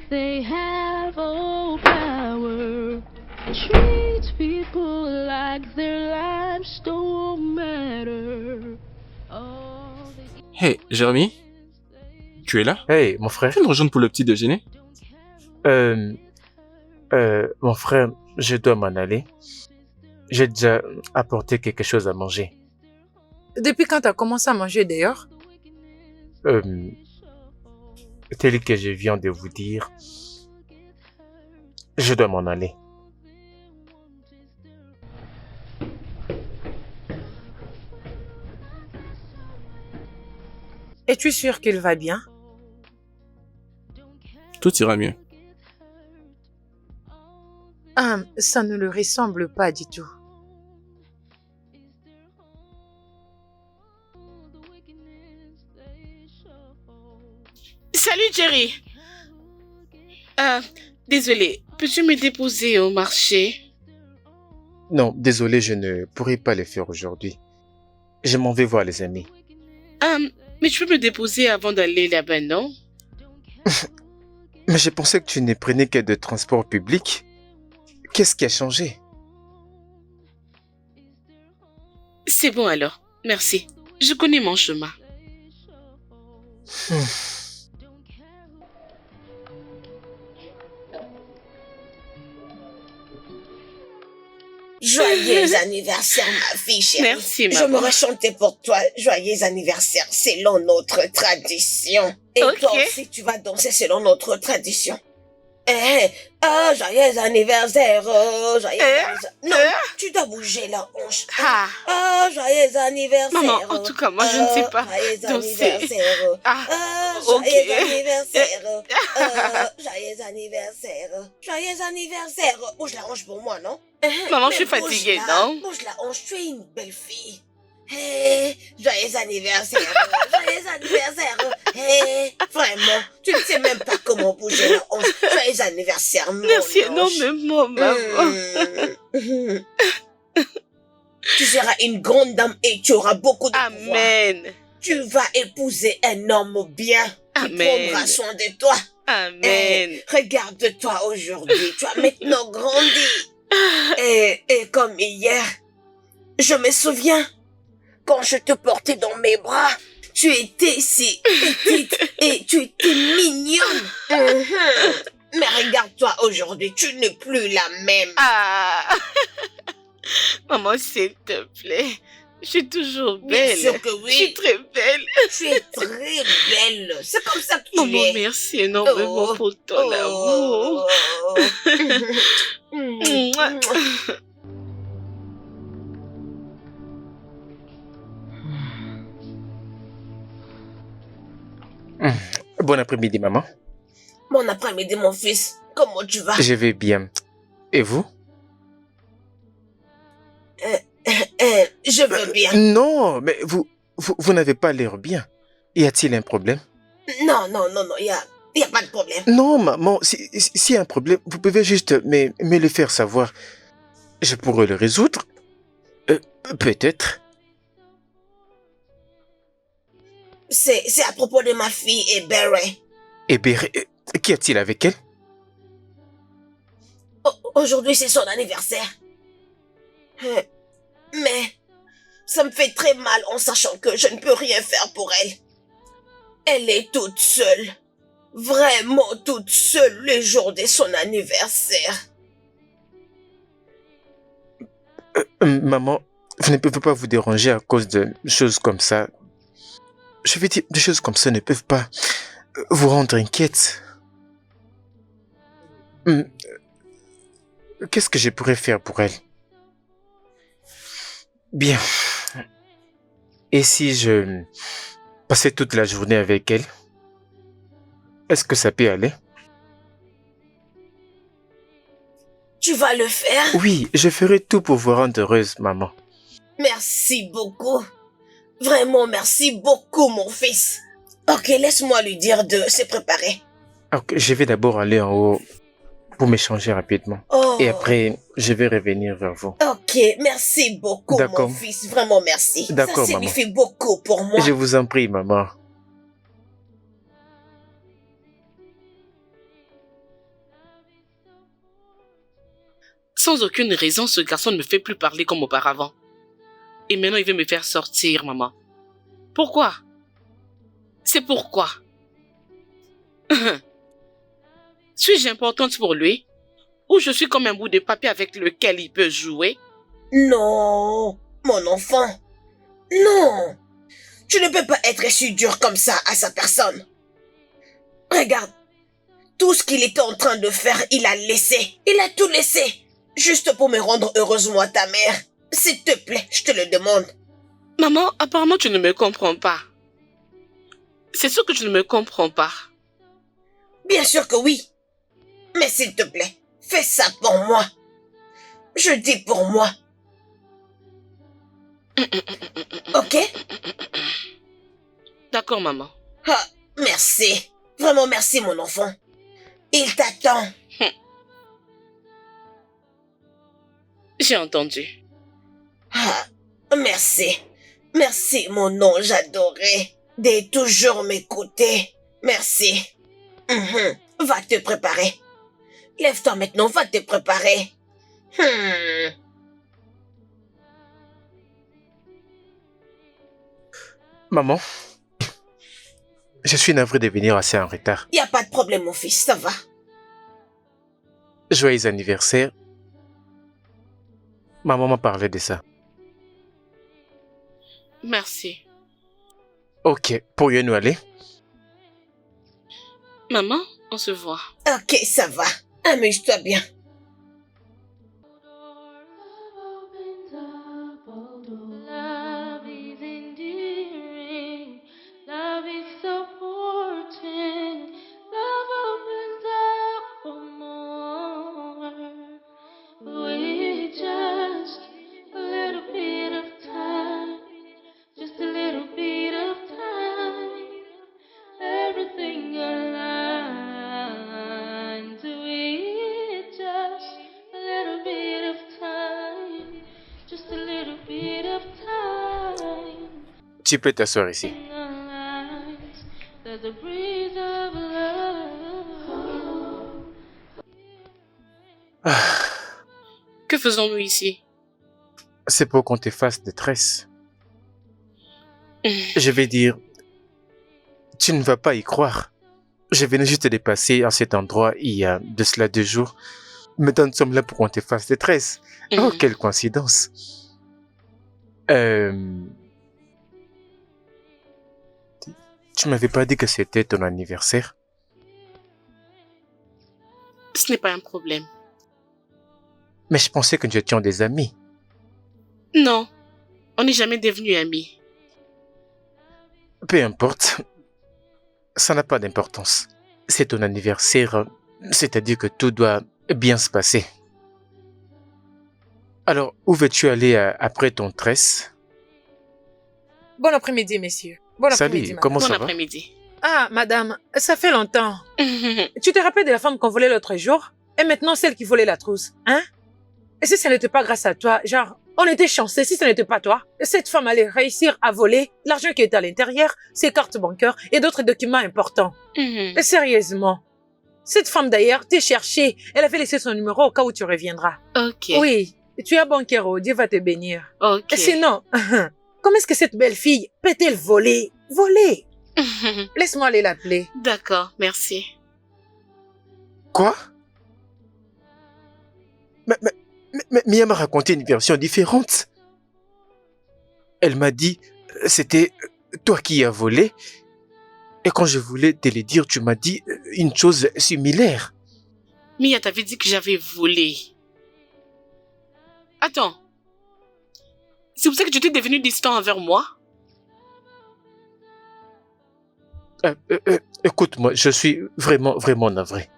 they have all power. Treat people like their lives don't matter. All the Hey, Jérémy, tu es là? Hey, mon frère. Tu veux me rejoindre pour le petit déjeuner? Mon frère, je dois m'en aller. J'ai déjà apporté quelque chose à manger. Depuis quand tu as commencé à manger d'ailleurs? Tel que je viens de vous dire, je dois m'en aller. Es-tu sûr qu'il va bien? Tout ira mieux. Ça ne le ressemble pas du tout. Salut Jerry. Désolé, peux-tu me déposer au marché? Non, désolé, je ne pourrai pas le faire aujourd'hui. Je m'en vais voir les amis. Mais tu peux me déposer avant d'aller là-bas, non? Mais je pensais que tu ne prenais que de transport public. Qu'est-ce qui a changé? C'est bon alors, merci. Je connais mon chemin. Joyeux anniversaire, ma fille chérie. Merci, Je maman. m'aurais chanté pour toi. Joyeux anniversaire selon notre tradition. Et Ok. toi aussi, tu vas danser selon notre tradition. Joyeux anniversaire. Joyeux anniversaire. Non, tu dois bouger la hanche. Joyeux anniversaire. Maman, en tout cas, moi, je ne sais pas Joyeux danser. anniversaire. Ok. Joyeux anniversaire. Joyeux anniversaire. Joyeux anniversaire. Bouge la hanche pour moi, non? Maman, je suis Mais fatiguée, bouge-la, non? Bouge la hanche, tu es une belle fille. Hey, joyeux anniversaire. Joyeux anniversaire. Hey, vraiment, tu ne sais même pas comment bouger la hanche. Joyeux anniversaire, mon Merci ange. énormément, maman. Tu seras une grande dame et tu auras beaucoup de pouvoir. Amen. Tu vas épouser un homme bien qui Amen. prendra soin de toi. Amen. Regarde-toi aujourd'hui, tu as maintenant grandi. Et comme hier, je me souviens, quand je te portais dans mes bras, tu étais si petite et tu étais mignonne. Mais regarde-toi aujourd'hui, tu n'es plus la même. Maman, s'il te plaît. Je suis toujours belle. Bien sûr que oui. Je suis très belle. Tu es très belle. C'est comme ça que tu Maman, es. merci énormément pour ton amour. Mouah. Bon après-midi, maman. Bon après-midi, mon fils. Comment tu vas? Je vais bien. Et vous? Je veux bien. Non, mais vous n'avez pas l'air bien. Y a-t-il un problème? Non, y a pas de problème. Non, maman, s'il y a un problème, vous pouvez juste me le faire savoir. Je pourrais le résoudre. Peut-être. C'est à propos de ma fille et Barry. Eh bien, qu'y a-t-il avec elle? Aujourd'hui, c'est son anniversaire. Mais ça me fait très mal en sachant que je ne peux rien faire pour elle. Elle est toute seule. Vraiment toute seule le jour de son anniversaire. Maman, vous ne pouvez pas vous déranger à cause de choses comme ça. Je veux dire, des choses comme ça ne peuvent pas vous rendre inquiète. Qu'est-ce que je pourrais faire pour elle? Bien. Et si je passais toute la journée avec elle? Est-ce que ça peut aller? Tu vas le faire? Oui, je ferai tout pour vous rendre heureuse, maman. Merci beaucoup. Vraiment, merci beaucoup, mon fils. Ok, laisse-moi lui dire de se préparer. Ok, je vais d'abord aller en haut pour m'échanger rapidement. Oh. Et après, je vais revenir vers vous. Ok, merci beaucoup, D'accord. mon fils. Vraiment, merci. D'accord, Ça maman. signifie beaucoup pour moi. Je vous en prie, maman. Sans aucune raison, ce garçon ne me fait plus parler comme auparavant. Et maintenant, il veut me faire sortir, maman. Pourquoi? C'est pourquoi? Suis-je importante pour lui? Ou je suis comme un bout de papier avec lequel il peut jouer? Non, mon enfant. Non. Tu ne peux pas être si dur comme ça à sa personne. Regarde. Tout ce qu'il était en train de faire, il a laissé. Il a tout laissé. Juste pour me rendre heureuse, moi, ta mère. S'il te plaît, je te le demande. Maman, apparemment tu ne me comprends pas. C'est sûr que tu ne me comprends pas. Bien sûr que oui. Mais s'il te plaît, fais ça pour moi. Je dis pour moi. Ok? D'accord, maman. Ah, merci. Vraiment merci, mon enfant. Il t'attend. J'ai entendu. Ah, merci. Merci, mon ange adoré, de toujours m'écouter. Merci. Va te préparer. Lève-toi maintenant, va te préparer. Maman, je suis navré de venir assez en retard. Y a pas de problème, mon fils, ça va. Joyeux anniversaire. Maman m'a parlé de ça. Merci. Ok, pourrions-nous aller? Maman, on se voit. Ok, ça va. Amuse-toi bien. Love is endearing. Love is supporting. Love opens up for more. With just a little bit of time. Just a little bit of time. Everything aligns with just a little bit of time. Just a little bit of time. Tu peux t'asseoir ici. In our lives, there's a breeze of love. Que faisons-nous ici? C'est pour qu'on te fasse des tresses. Je vais dire, tu ne vas pas y croire. Je venais juste de passer à cet endroit il y a de cela 2 jours. Maintenant, nous sommes là pour qu'on te fasse des tresses. Oh, quelle coïncidence. Tu m'avais pas dit que c'était ton anniversaire? Ce n'est pas un problème. Mais je pensais que nous étions des amis. Non, on n'est jamais devenus amis. Peu importe. ça n'a pas d'importance. C'est ton anniversaire, c'est-à-dire que tout doit bien se passer. Alors, où veux-tu aller après ton tresse? Bon après-midi, messieurs. Bon après-midi, Salut, madame. comment Bon ça va? après-midi. Ah, madame, ça fait longtemps. Tu te rappelles de la femme qu'on volait l'autre jour? Et maintenant, celle qui volait la trousse, hein? Et si ça n'était pas grâce à toi, genre, on était chanceux si ce n'était pas toi. Cette femme allait réussir à voler l'argent qui était à l'intérieur, ses cartes bancaires et d'autres documents importants. Mais sérieusement, cette femme d'ailleurs t'est cherchée. Elle avait laissé son numéro au cas où tu reviendras. Ok. Oui, tu es bon, Kero. Dieu va te bénir. Ok. Et sinon, comment est-ce que cette belle fille peut-elle voler? Voler? Laisse-moi aller l'appeler. D'accord, merci. Quoi? Mais Mia m'a raconté une version différente. Elle m'a dit, c'était toi qui as volé. Et quand je voulais te le dire, tu m'as dit une chose similaire. Mia t'avait dit que j'avais volé. Attends. C'est pour ça que tu étais devenu distant envers moi? Écoute-moi, je suis vraiment navré.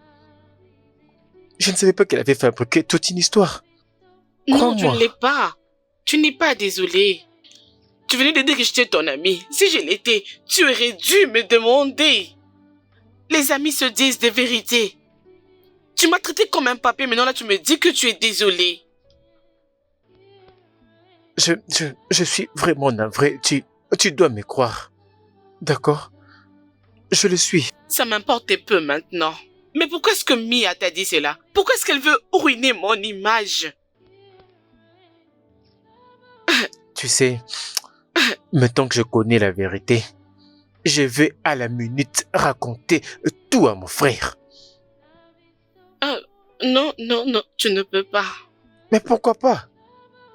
Je ne savais pas qu'elle avait fabriqué toute une histoire. Non, tu Crois-moi. ne l'es pas. Tu n'es pas désolé. Tu venais de dire que j'étais ton ami. Si je l'étais, tu aurais dû me demander. Les amis se disent des vérités. Tu m'as traité comme un papier, maintenant là tu me dis que tu es désolé. Je suis vraiment navré. Tu dois me croire. D'accord? Je le suis. Ça m'importe peu maintenant. Mais pourquoi est-ce que Mia t'a dit cela? Pourquoi est-ce qu'elle veut ruiner mon image? Tu sais, maintenant que je connais la vérité, je vais à la minute raconter tout à mon frère. Non, tu ne peux pas. Mais pourquoi pas?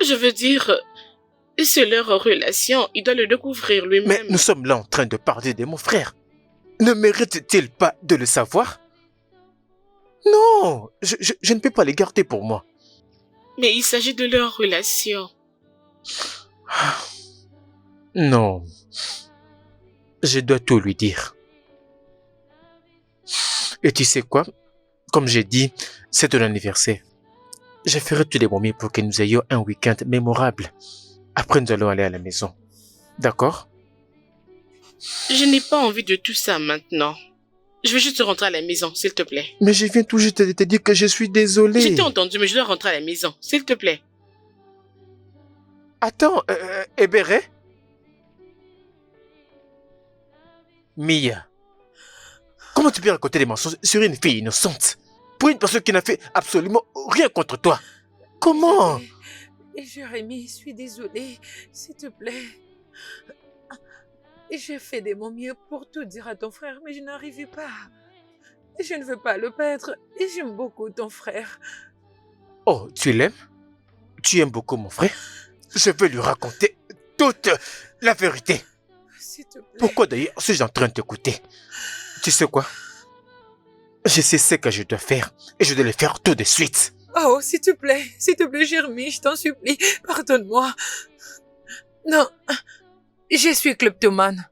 Je veux dire, c'est leur relation, il doit le découvrir Mais lui-même. nous sommes là en train de parler de mon frère. Ne mérite-t-il pas de le savoir? Non, je ne peux pas les garder pour moi. Mais il s'agit de leur relation. Non, je dois tout lui dire. Et tu sais quoi? Comme j'ai dit, c'est ton anniversaire. Je ferai tous les moyens pour que nous ayons un week-end mémorable. Après, nous allons aller à la maison. D'accord? Je n'ai pas envie de tout ça maintenant. Je vais juste rentrer à la maison, s'il te plaît. Mais je viens tout juste de te dire que je suis désolé. Je t'ai entendu, mais je dois rentrer à la maison, s'il te plaît. Attends, Ebere? Mia, comment tu peux raconter des mensonges sur une fille innocente? Pour une personne qui n'a fait absolument rien contre toi? Comment? Jérémie, je suis désolée. S'il te plaît. J'ai fait de mon mieux pour tout dire à ton frère, mais je n'arrivais pas. Je ne veux pas le perdre et j'aime beaucoup ton frère. Oh, tu l'aimes? Tu aimes beaucoup mon frère? Je veux lui raconter toute la vérité. S'il te plaît. Pourquoi d'ailleurs suis-je en train de t'écouter? Tu sais quoi? Je sais ce que je dois faire et je dois le faire tout de suite. Oh, s'il te plaît, Jérémie, je t'en supplie, pardonne-moi. Non, je suis kleptomane.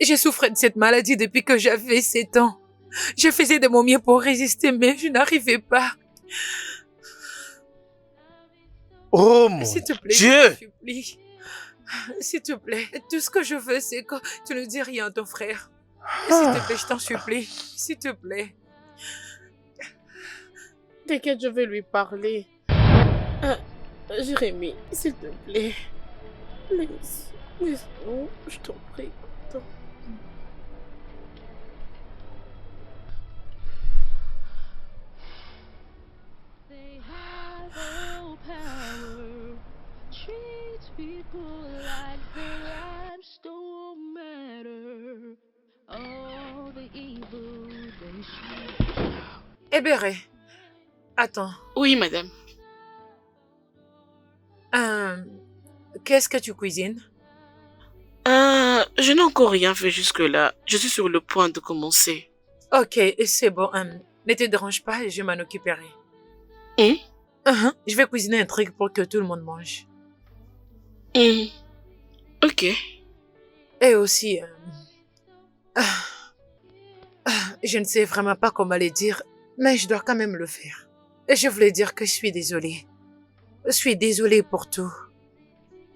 J'ai souffert de cette maladie depuis que j'avais 7 ans. Je faisais de mon mieux pour résister, mais je n'arrivais pas. Oh mon S'il te plaît, Dieu! je t'en supplie. S'il te plaît, tout ce que je veux, c'est que tu ne dis rien à ton frère. S'il te plaît, je t'en supplie. S'il te plaît. T'inquiète, je vais lui parler. Jérémie, s'il te plaît. Laisse-nous, je t'en prie. Attends. They have no power. Treat people like their lives don't matter. All the evil they shoot. Ebere, attends. Oui, madame. Qu'est-ce que tu cuisines? Je n'ai encore rien fait jusque-là. Je suis sur le point de commencer. Ok, c'est bon. Ne te dérange pas, je m'en occuperai. Hein? Je vais cuisiner un truc pour que tout le monde mange. Ok. Et aussi, je ne sais vraiment pas comment le dire, mais je dois quand même le faire. Et je voulais dire que je suis désolée. Je suis désolée pour tout.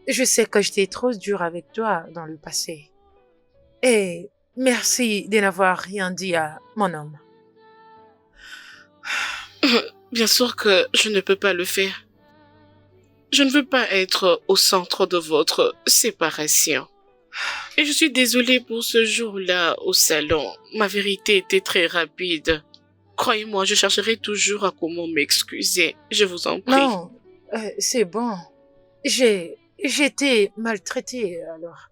Je sais que j'étais trop dure avec toi dans le passé. Et merci de n'avoir rien dit à mon homme. Bien sûr que je ne peux pas le faire. Je ne veux pas être au centre de votre séparation. Et je suis désolée pour ce jour-là au salon. Ma vérité était très rapide. Croyez-moi, je chercherai toujours à comment m'excuser. Je vous en prie. Non, c'est bon. J'ai été maltraitée, alors.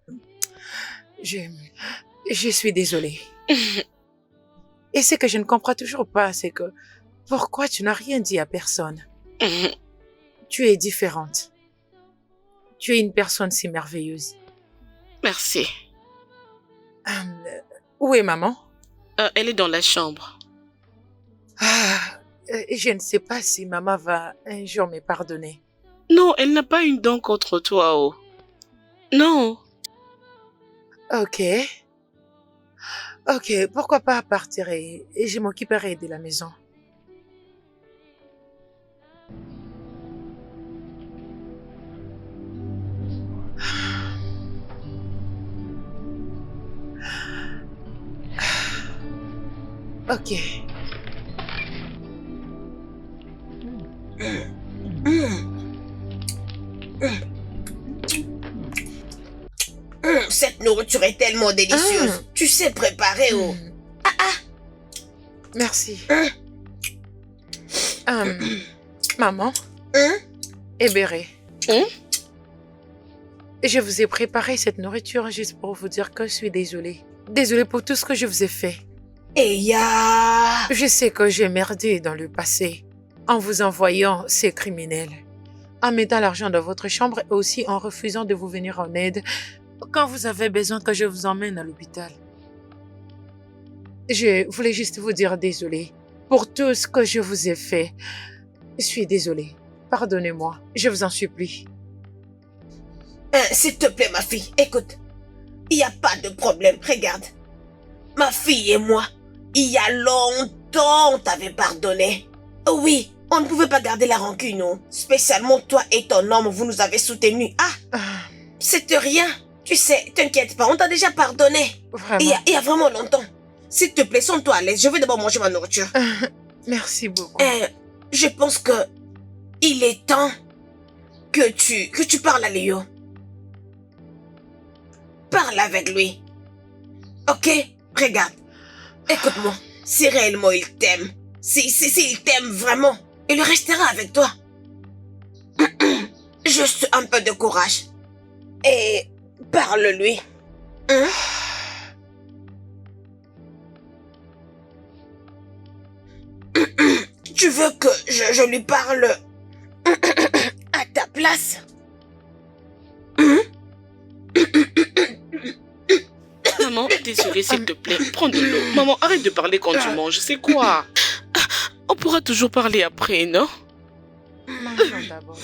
Je suis désolée. Et ce que je ne comprends toujours pas, c'est que pourquoi tu n'as rien dit à personne? Tu es différente. Tu es une personne si merveilleuse. Merci. Où est maman? Elle est dans la chambre. Je ne sais pas si maman va un jour me pardonner. Non, elle n'a pas une dent contre toi, oh. Non. Ok, pourquoi pas partir et je m'occuperai de la maison. Ok. Cette nourriture est tellement délicieuse. Tu sais préparer, oh. Merci. Maman. Hein? Ebere. Hein? Je vous ai préparé cette nourriture juste pour vous dire que je suis désolée. Désolée pour tout ce que je vous ai fait. Eya. Je sais que j'ai merdé dans le passé en vous envoyant ces criminels, en mettant l'argent dans votre chambre et aussi en refusant de vous venir en aide quand vous avez besoin que je vous emmène à l'hôpital. Je voulais juste vous dire désolée pour tout ce que je vous ai fait. Je suis désolée. Pardonnez-moi, je vous en supplie. S'il te plaît, ma fille, écoute. Il n'y a pas de problème, regarde. Ma fille et moi, il y a longtemps, on t'avait pardonné. Oui, on ne pouvait pas garder la rancune, non. Spécialement toi et ton homme, vous nous avez soutenus. C'est rien. Tu sais, t'inquiète pas, on t'a déjà pardonné. Vraiment. Il y a vraiment longtemps. S'il te plaît, sens-toi à l'aise. Je vais d'abord manger ma nourriture. Merci beaucoup. Je pense que il est temps que tu parles à Léo. Parle avec lui. Ok? Regarde. Écoute-moi. Si réellement il t'aime, s'il t'aime vraiment, il restera avec toi. Juste un peu de courage. Et parle-lui. Hein? Tu veux que je lui parle à ta place? Maman, désolée, s'il te plaît. Prends de l'eau. Maman, arrête de parler quand tu manges. C'est quoi? On pourra toujours parler après, non? Mangeons d'abord.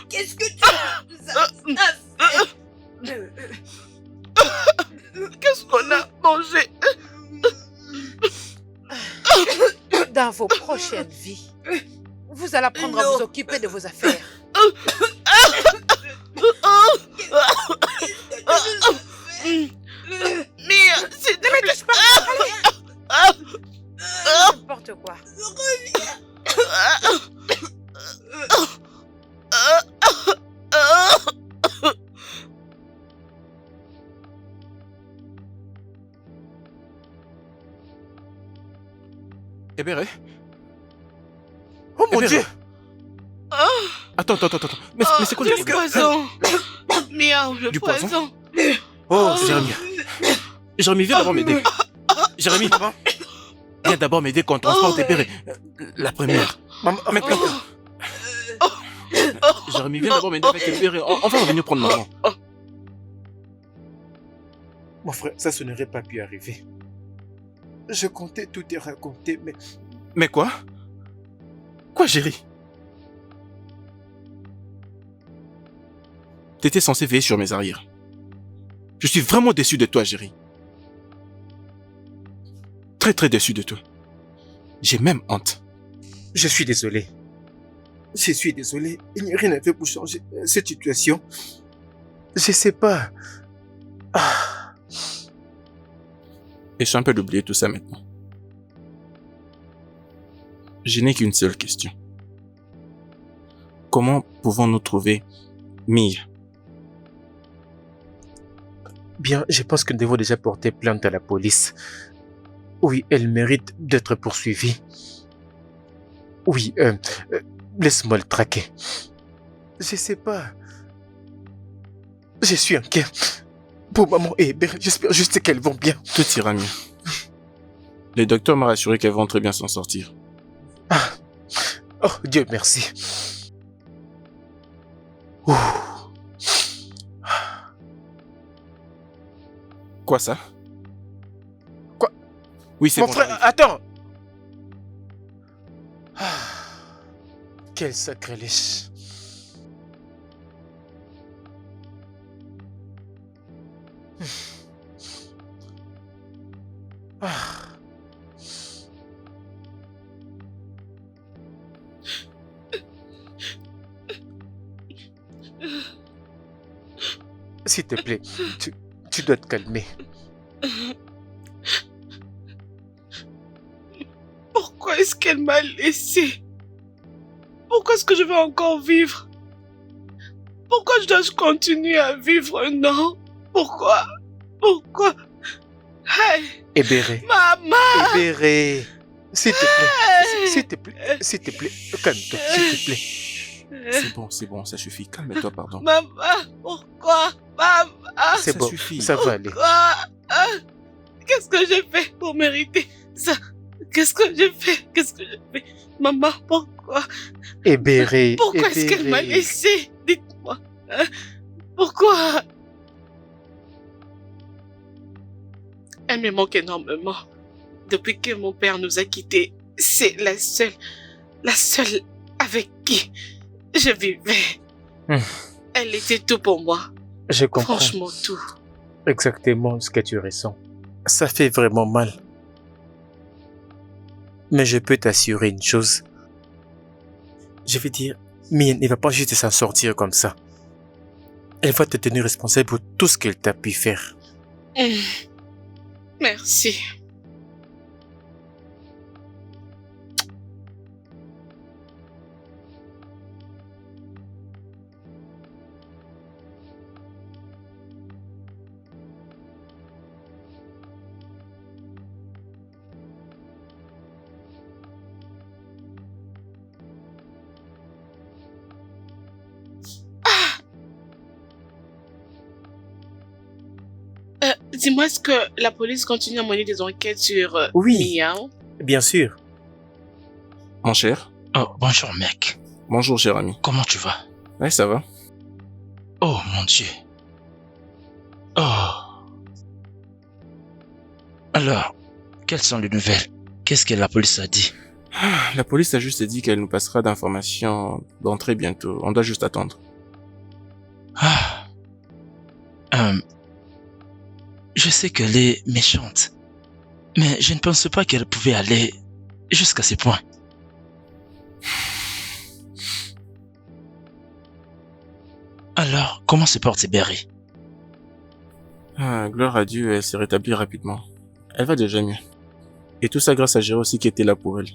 Qu'est-ce que tu as fait? Qu'est-ce qu'on a mangé? Dans vos prochaines vies, vous allez apprendre à vous occuper de vos affaires. Mia, s'il te plaît. N'importe quoi. Ebere? Oh mon Ebere? Dieu! Attends. Mais c'est quoi le Du problème? poison. Mia, le Du poison? poison. Oh, Jérémy. Jérémy, viens d'abord m'aider. Jérémy, viens d'abord m'aider quand on transporte Ebere. La première. Maman, Maintenant. Jérémy, viens d'abord m'aider avec Ebere. On va revenir prendre maman. Mon frère, ça n'aurait pas pu arriver. Je comptais tout te raconter, mais... Mais quoi? Quoi, Jerry? T'étais censé veiller sur mes arrières. Je suis vraiment déçu de toi, Jerry. Très très déçu de toi. J'ai même honte. Je suis désolé. Je suis désolé. Il n'y a rien à faire pour changer cette situation. Je sais pas. Ah. Et je suis un peu d'oublier tout ça maintenant. Je n'ai qu'une seule question. Comment pouvons-nous trouver Mia? Bien, je pense que nous devons déjà porter plainte à la police. Oui, elle mérite d'être poursuivie. Oui, laisse-moi le traquer. Je sais pas. Je suis inquiet. Pour maman et Hébert, j'espère juste qu'elles vont bien. Tout ira mieux. Le docteur m'a rassuré qu'elles vont très bien s'en sortir. Ah. Oh, Dieu merci. Ouh. Quoi ça? Quoi? Oui, c'est mon bon. frère, j'arrive. attends. Ah. Quel sacrilège. Ah. S'il te plaît, tu dois te calmer. Pourquoi est-ce qu'elle m'a laissé? Pourquoi est-ce que je vais encore vivre? Pourquoi je dois continuer à vivre? Non. Pourquoi? Pourquoi? Hey, Hébéré. maman! Hébéré. S'il te plaît. S'il te plaît. S'il te plaît. Calme-toi. S'il te plaît. C'est bon, ça suffit. Calme-toi, pardon. Maman, pourquoi? Maman! C'est ça bon. suffit. Ça va aller. Pourquoi? Qu'est-ce que j'ai fait pour mériter ça? Qu'est-ce que j'ai fait? Qu'est-ce que j'ai fait? Maman, pourquoi? Hébéré. Pourquoi est-ce qu'elle m'a laissé? Dites-moi. Pourquoi? Elle me manque énormément. Depuis que mon père nous a quittés, c'est la seule avec qui je vivais. Elle était tout pour moi. Je comprends Franchement, tout. exactement ce que tu ressens. Ça fait vraiment mal. Mais je peux t'assurer une chose. Je vais dire, Mia ne va pas juste s'en sortir comme ça. Elle va te tenir responsable pour tout ce qu'elle t'a pu faire. Merci. Dis-moi, est-ce que la police continue à mener des enquêtes sur Oui. Mia? Bien sûr. Mon cher. Oh, bonjour mec. Bonjour, cher ami. Comment tu vas? Ouais, ça va. Oh mon Dieu. Oh. Alors, quelles sont les nouvelles? Qu'est-ce que la police a dit? La police a juste dit qu'elle nous passera d'informations d'entrée bientôt. On doit juste attendre. Ah. Je sais qu'elle est méchante, mais je ne pense pas qu'elle pouvait aller jusqu'à ce point. Alors, comment se porte Berry? Ah, gloire à Dieu, elle s'est rétablie rapidement. Elle va déjà mieux. Et tout ça grâce à Géraud aussi qui était là pour elle.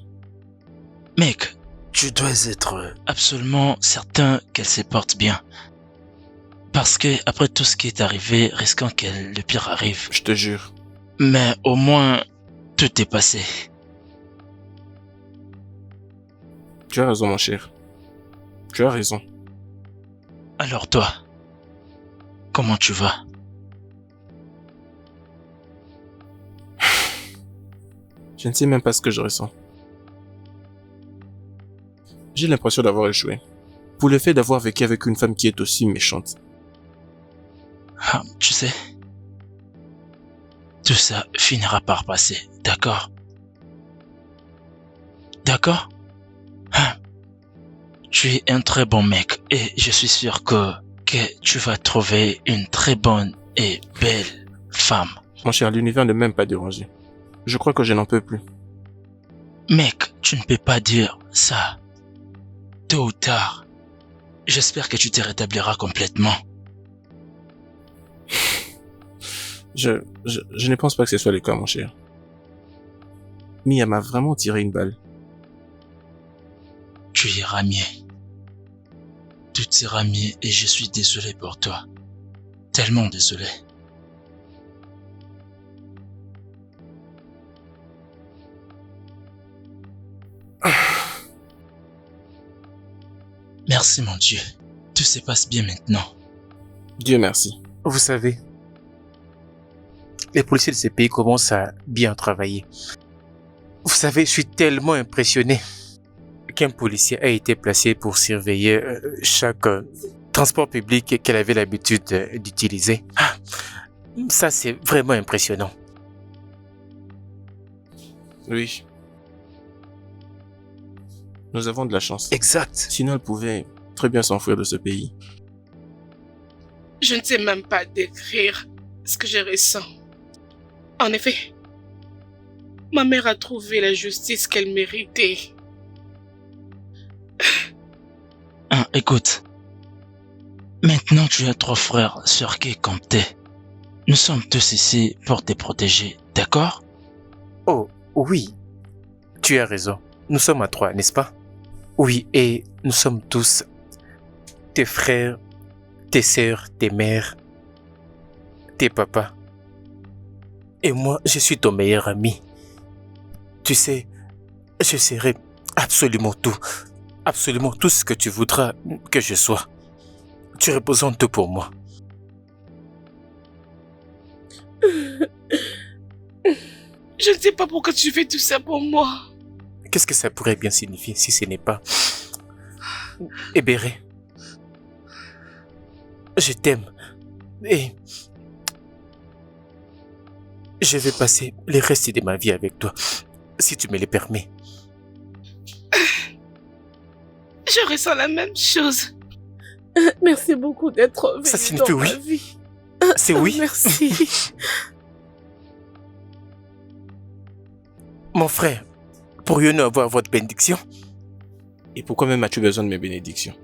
Mec, tu dois être absolument certain qu'elle se porte bien. Parce que après tout ce qui est arrivé, risquant que le pire arrive. Je te jure. Mais au moins, tout est passé. Tu as raison, mon cher. Tu as raison. Alors toi, comment tu vas? Je ne sais même pas ce que je ressens. J'ai l'impression d'avoir échoué. Pour le fait d'avoir vécu avec une femme qui est aussi méchante. Ah, tu sais, tout ça finira par passer, d'accord? D'accord? Hein? Tu es un très bon mec et je suis sûr que tu vas trouver une très bonne et belle femme. Mon cher, l'univers ne m'aime pas déranger. Je crois que je n'en peux plus. Mec, tu ne peux pas dire ça. Tôt ou tard, j'espère que tu te rétabliras complètement. Je ne pense pas que ce soit le cas, mon cher. Mia m'a vraiment tiré une balle. Tu iras mieux. Tout ira mieux et je suis désolé pour toi. Tellement désolé. Merci mon Dieu. Tout se passe bien maintenant. Dieu merci. Vous savez, les policiers de ces pays commencent à bien travailler. Vous savez, je suis tellement impressionné qu'un policier a été placé pour surveiller chaque transport public qu'elle avait l'habitude d'utiliser. Ah, ça, c'est vraiment impressionnant. Oui. Nous avons de la chance. Exact. Sinon, elle pouvait très bien s'enfuir de ce pays. Je ne sais même pas décrire ce que je ressens. En effet, ma mère a trouvé la justice qu'elle méritait. Hein, écoute. Maintenant, tu as 3 frères sur qui compter. Nous sommes tous ici pour te protéger, d'accord? Oh, oui. Tu as raison. Nous sommes à 3, n'est-ce pas? Oui, et nous sommes tous tes frères, tes sœurs, tes mères, tes papas. Et moi, je suis ton meilleur ami. Tu sais, je serai absolument tout ce que tu voudras que je sois. Tu représentes tout pour moi. Je ne sais pas pourquoi tu fais tout ça pour moi. Qu'est-ce que ça pourrait bien signifier si ce n'est pas... Ebéré, je t'aime et je vais passer le reste de ma vie avec toi, si tu me le permets. Je ressens la même chose. Merci beaucoup d'être venu Ça signifie dans oui. ma vie. C'est oui. Merci. Mon frère, pourrions-nous avoir votre bénédiction? Et pourquoi même as-tu besoin de mes bénédictions?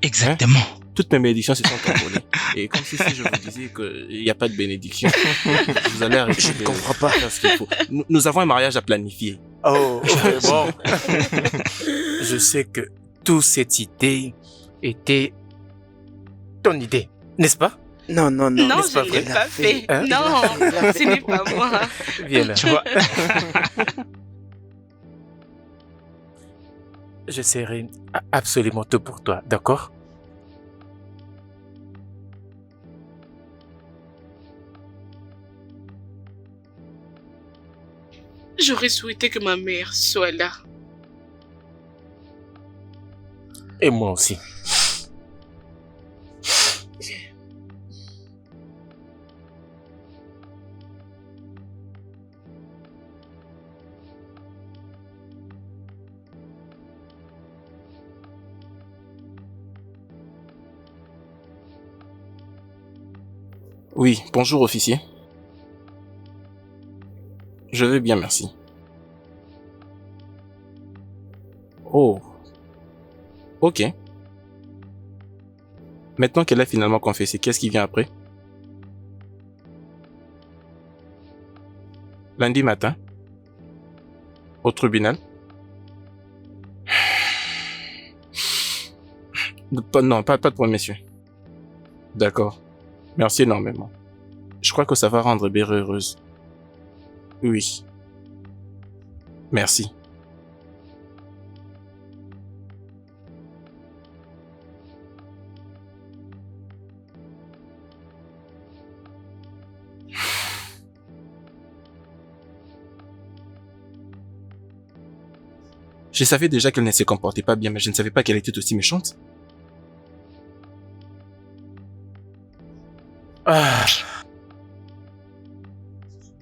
Exactement. Toutes mes bénédictions se sont envolées. Et comme si je vous disais qu'il n'y a pas de bénédiction, vous allez arrêter. Je ne comprends pas. Faire ce qu'il faut. Nous avons un mariage à planifier. Oh, bon. Je sais que toute cette idée était ton idée, n'est-ce pas? Non, non, non. Non, n'est-ce pas je ne l'ai vrai? pas fait. Hein? Non, ce n'est pas moi. Viens là. Tu vois? Je serai absolument tout pour toi, d'accord? J'aurais souhaité que ma mère soit là. Et moi aussi. Oui, bonjour officier. Je vais bien, merci. Oh. Ok. Maintenant qu'elle a finalement confessé, qu'est-ce qui vient après? Lundi matin? Au tribunal? Non, pas de point, messieurs. D'accord. Merci énormément. Je crois que ça va rendre Béré heureuse. Oui. Merci. Je savais déjà qu'elle ne se comportait pas bien, mais je ne savais pas qu'elle était aussi méchante.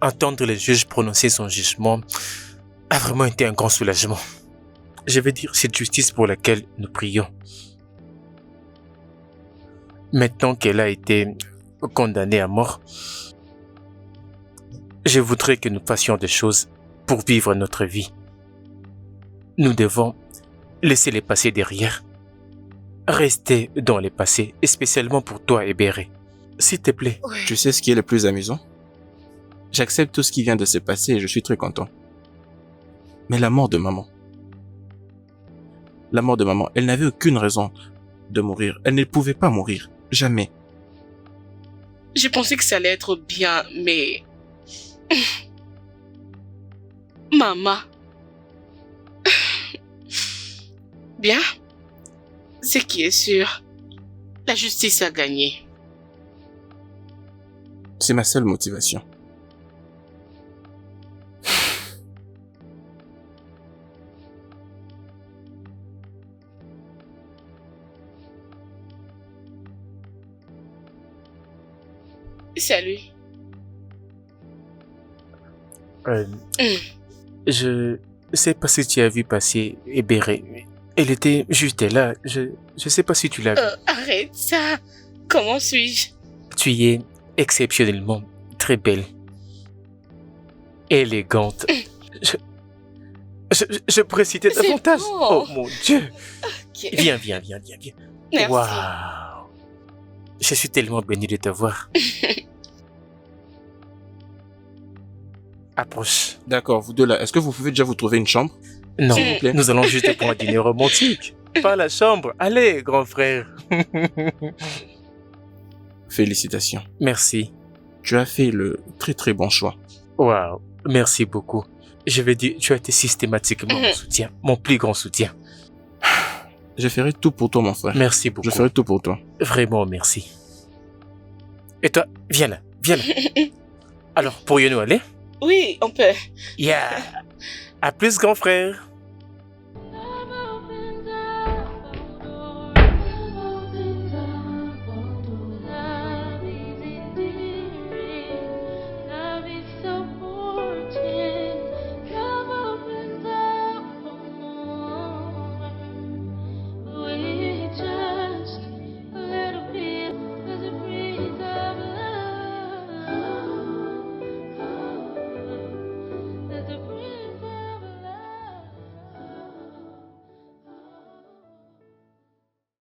entendre le juge prononcer son jugement a vraiment été un grand soulagement. Je veux dire, cette justice pour laquelle nous prions. Maintenant qu'elle a été condamnée à mort, je voudrais que nous fassions des choses pour vivre notre vie. Nous devons laisser les passés derrière. Rester dans les passés, et spécialement pour toi, Ebere. S'il te plaît. Tu sais ce qui est le plus amusant? J'accepte tout ce qui vient de se passer et je suis très content. Mais la mort de maman. La mort de maman, elle n'avait aucune raison de mourir. Elle ne pouvait pas mourir. Jamais. J'ai pensé que ça allait être bien, mais... Maman. Bien. Ce qui est sûr, la justice a gagné. C'est ma seule motivation. Salut. Je sais pas si tu as vu passer Ebere. Elle était juste là. Je sais pas si tu l'as vu. Arrête ça. Comment suis-je? Tu es exceptionnellement très belle. Élégante. Je pourrais citer C'est davantage. bon. Oh mon Dieu. Ok. Viens. Merci. Waouh. Je suis tellement béni de te voir. Approche. D'accord, vous deux là, est-ce que vous pouvez déjà vous trouver une chambre? Non, S'il vous plaît. nous allons juste pour un dîner romantique. Pas la chambre. Allez, grand frère. Félicitations. Merci. Tu as fait le très très bon choix. Waouh. Merci beaucoup. Je veux dire, tu as été systématiquement mon soutien. Mon plus grand soutien. Je ferai tout pour toi, mon frère. Merci beaucoup. Je ferai tout pour toi. Vraiment, merci. Et toi, viens là. Alors, pourrions-nous aller? Oui, on peut. Yeah. À plus, grand frère.